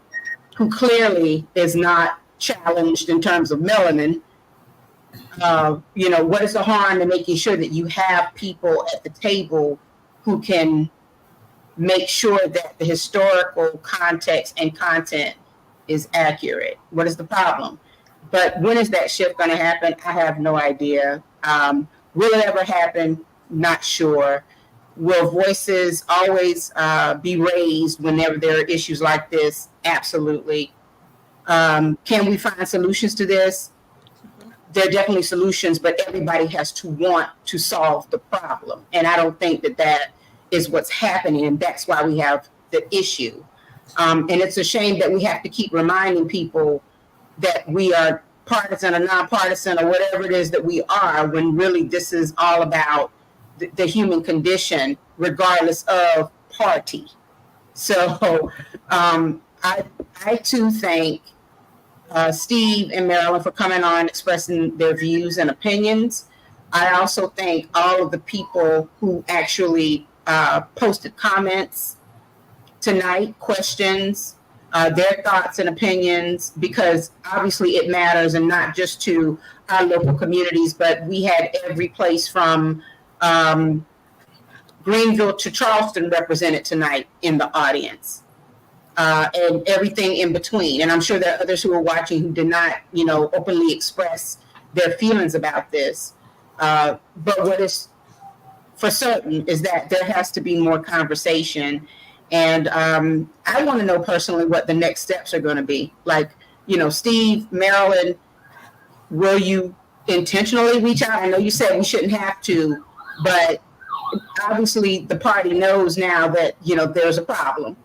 who clearly is not challenged in terms of melanin, what is the harm in making sure that you have people at the table who can make sure that the historical context and content is accurate? What is the problem? But when is that shift going to happen? I have no idea. Will it ever happen? Not sure. Will voices always be raised whenever there are issues like this? Absolutely. Can we find solutions to this? There are definitely solutions, but everybody has to want to solve the problem. And I don't think that is what's happening. And that's why we have the issue. And it's a shame that we have to keep reminding people that we are partisan or nonpartisan or whatever it is that we are, when really this is all about the human condition, regardless of party. So I too thank Steve and Marilyn for coming on, expressing their views and opinions. I also thank all of the people who actually posted comments tonight, questions, their thoughts and opinions, because obviously it matters, and not just to our local communities, but we had every place from Greenville to Charleston represented tonight in the audience, and everything in between. And I'm sure there are others who are watching who did not, openly express their feelings about this. But what is for certain is that there has to be more conversation. And I want to know personally what the next steps are going to be. Like, Steve, Marilyn, will you intentionally reach out? I know you said we shouldn't have to, but obviously the party knows now that, there's a problem.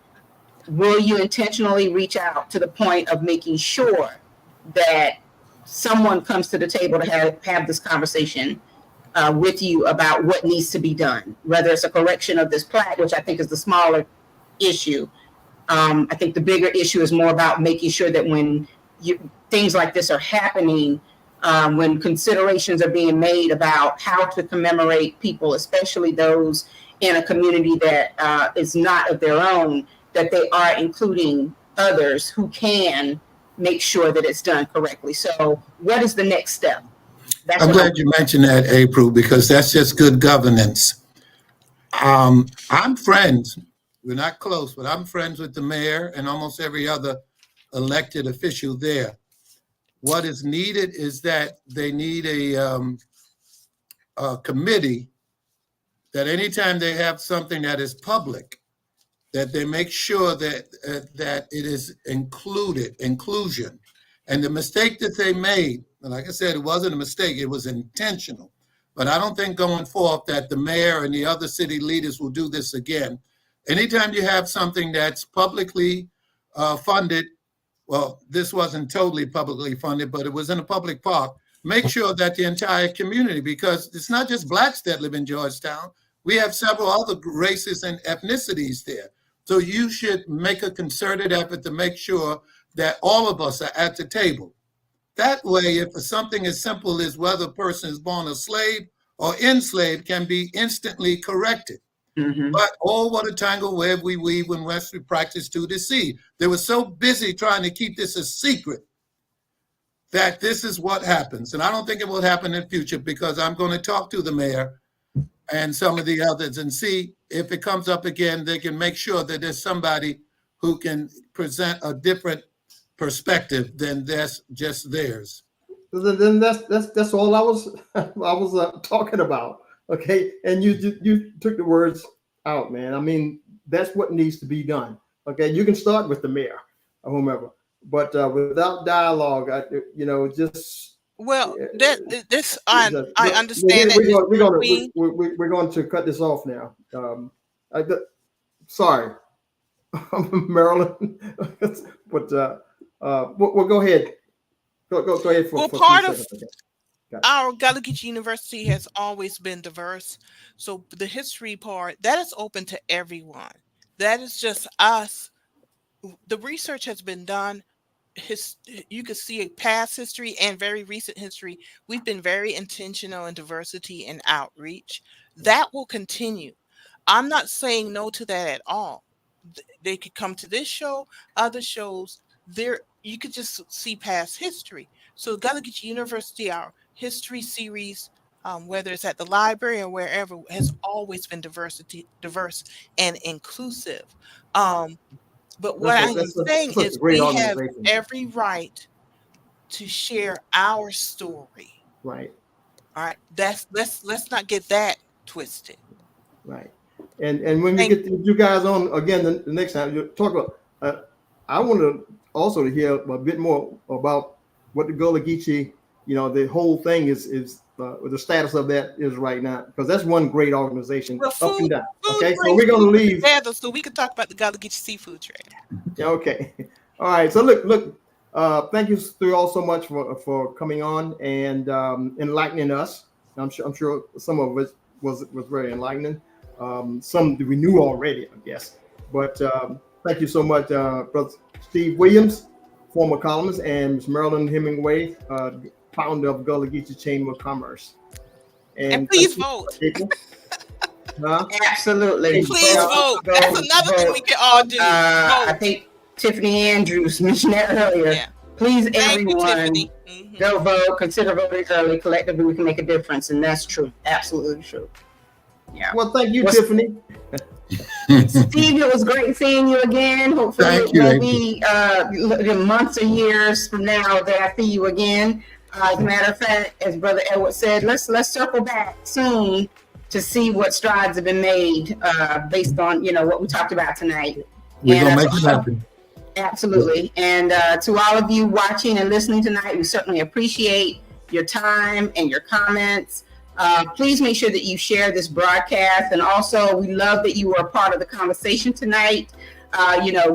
Will you intentionally reach out to the point of making sure that someone comes to the table to have this conversation with you about what needs to be done, whether it's a correction of this plaque, which I think is the smaller issue. I think the bigger issue is more about making sure that when things like this are happening, when considerations are being made about how to commemorate people, especially those in a community that is not of their own, that they are including others who can make sure that it's done correctly. So what is the next step? I'm glad you mentioned that, April, because that's just good governance. I'm friends. We're not close, but I'm friends with the mayor and almost every other elected official there. What is needed is that they need a committee that anytime they have something that is public, that they make sure that it is inclusion. And the mistake that they made, and like I said, it wasn't a mistake, it was intentional. But I don't think going forth that the mayor and the other city leaders will do this again. Anytime you have something that's publicly funded, well, this wasn't totally publicly funded, but it was in a public park, make sure that the entire community, because it's not just blacks that live in Georgetown, we have several other races and ethnicities there. So you should make a concerted effort to make sure that all of us are at the table. That way, if something as simple as whether a person is born a slave or enslaved can be instantly corrected. Mm-hmm. But oh, what a tangled web we weave when we practice to deceive. They were so busy trying to keep this a secret that this is what happens. And I don't think it will happen in the future, because I'm going to talk to the mayor and some of the others and see if it comes up again, they can make sure that there's somebody who can present a different perspective than that's just theirs. Then that's all I was talking about. Okay, and you took the words out, man. I mean, that's what needs to be done. Okay, you can start with the mayor or whomever, but without dialogue, just. Well, I understand We're going to cut this off now. Sorry, Marilyn, but we'll go ahead. Go ahead. Part of our Gullah Geechee University has always been diverse, so the history part that is open to everyone. That is just us. The research has been done. You could see a past history and very recent history. We've been very intentional in diversity and outreach. That will continue. I'm not saying no to that at all. They could come to this show, other shows. There, you could just see past history. So Gullah Geechee University, our history series, whether it's at the library or wherever, has always been diverse and inclusive. But what I'm saying is we have every right to share our story. Right. All right. Let's not get that twisted. Right. And when we get you guys on again the next time, you talk about. I want to also hear a bit more about what the Gullah Geechee, the whole thing is the status of that is right now, because that's one great organization up and down. Okay, so we're going to leave together so we can talk about the Gullah Geechee seafood trade. Okay, all right. So look. Thank you all so much for coming on and enlightening us. I'm sure some of it was very enlightening. Some we knew already, I guess. But thank you so much, Brother Steve Williams, former columnist, and Ms. Marilyn Hemingway, founder of Gullah Geechee Chamber of Commerce. And please vote. Huh? Absolutely. Please vote. That's another thing we can all do. I think Tiffany Andrews mentioned that earlier. Yeah. Please, everyone, go vote. Consider voting early. Collectively, we can make a difference, and that's true. Absolutely true. Yeah. Well, thank you, Tiffany. Steve, it was great seeing you again. Hopefully, it will be months or years from now that I see you again. As a matter of fact, as Brother Edward said, let's circle back soon to see what strides have been made based on what we talked about tonight. We're gonna make it happen. Absolutely. And to all of you watching and listening tonight, we certainly appreciate your time and your comments. Please make sure that you share this broadcast. And also, we love that you were a part of the conversation tonight.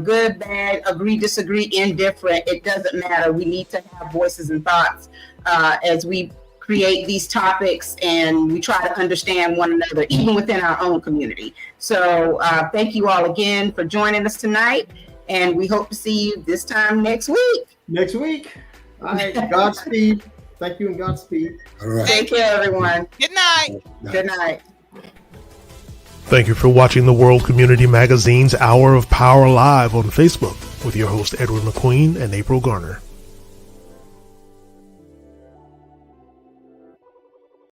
Good, bad, agree, disagree, indifferent. It doesn't matter. We need to have voices and thoughts as we create these topics, and we try to understand one another, even within our own community. So thank you all again for joining us tonight. And we hope to see you this time next week. All right. Godspeed. Thank you and Godspeed. All right. Take care, everyone. Good night. Good night. Thank you for watching the World Community Magazine's Hour of Power Live on Facebook with your host Edward McQueen and April Garner.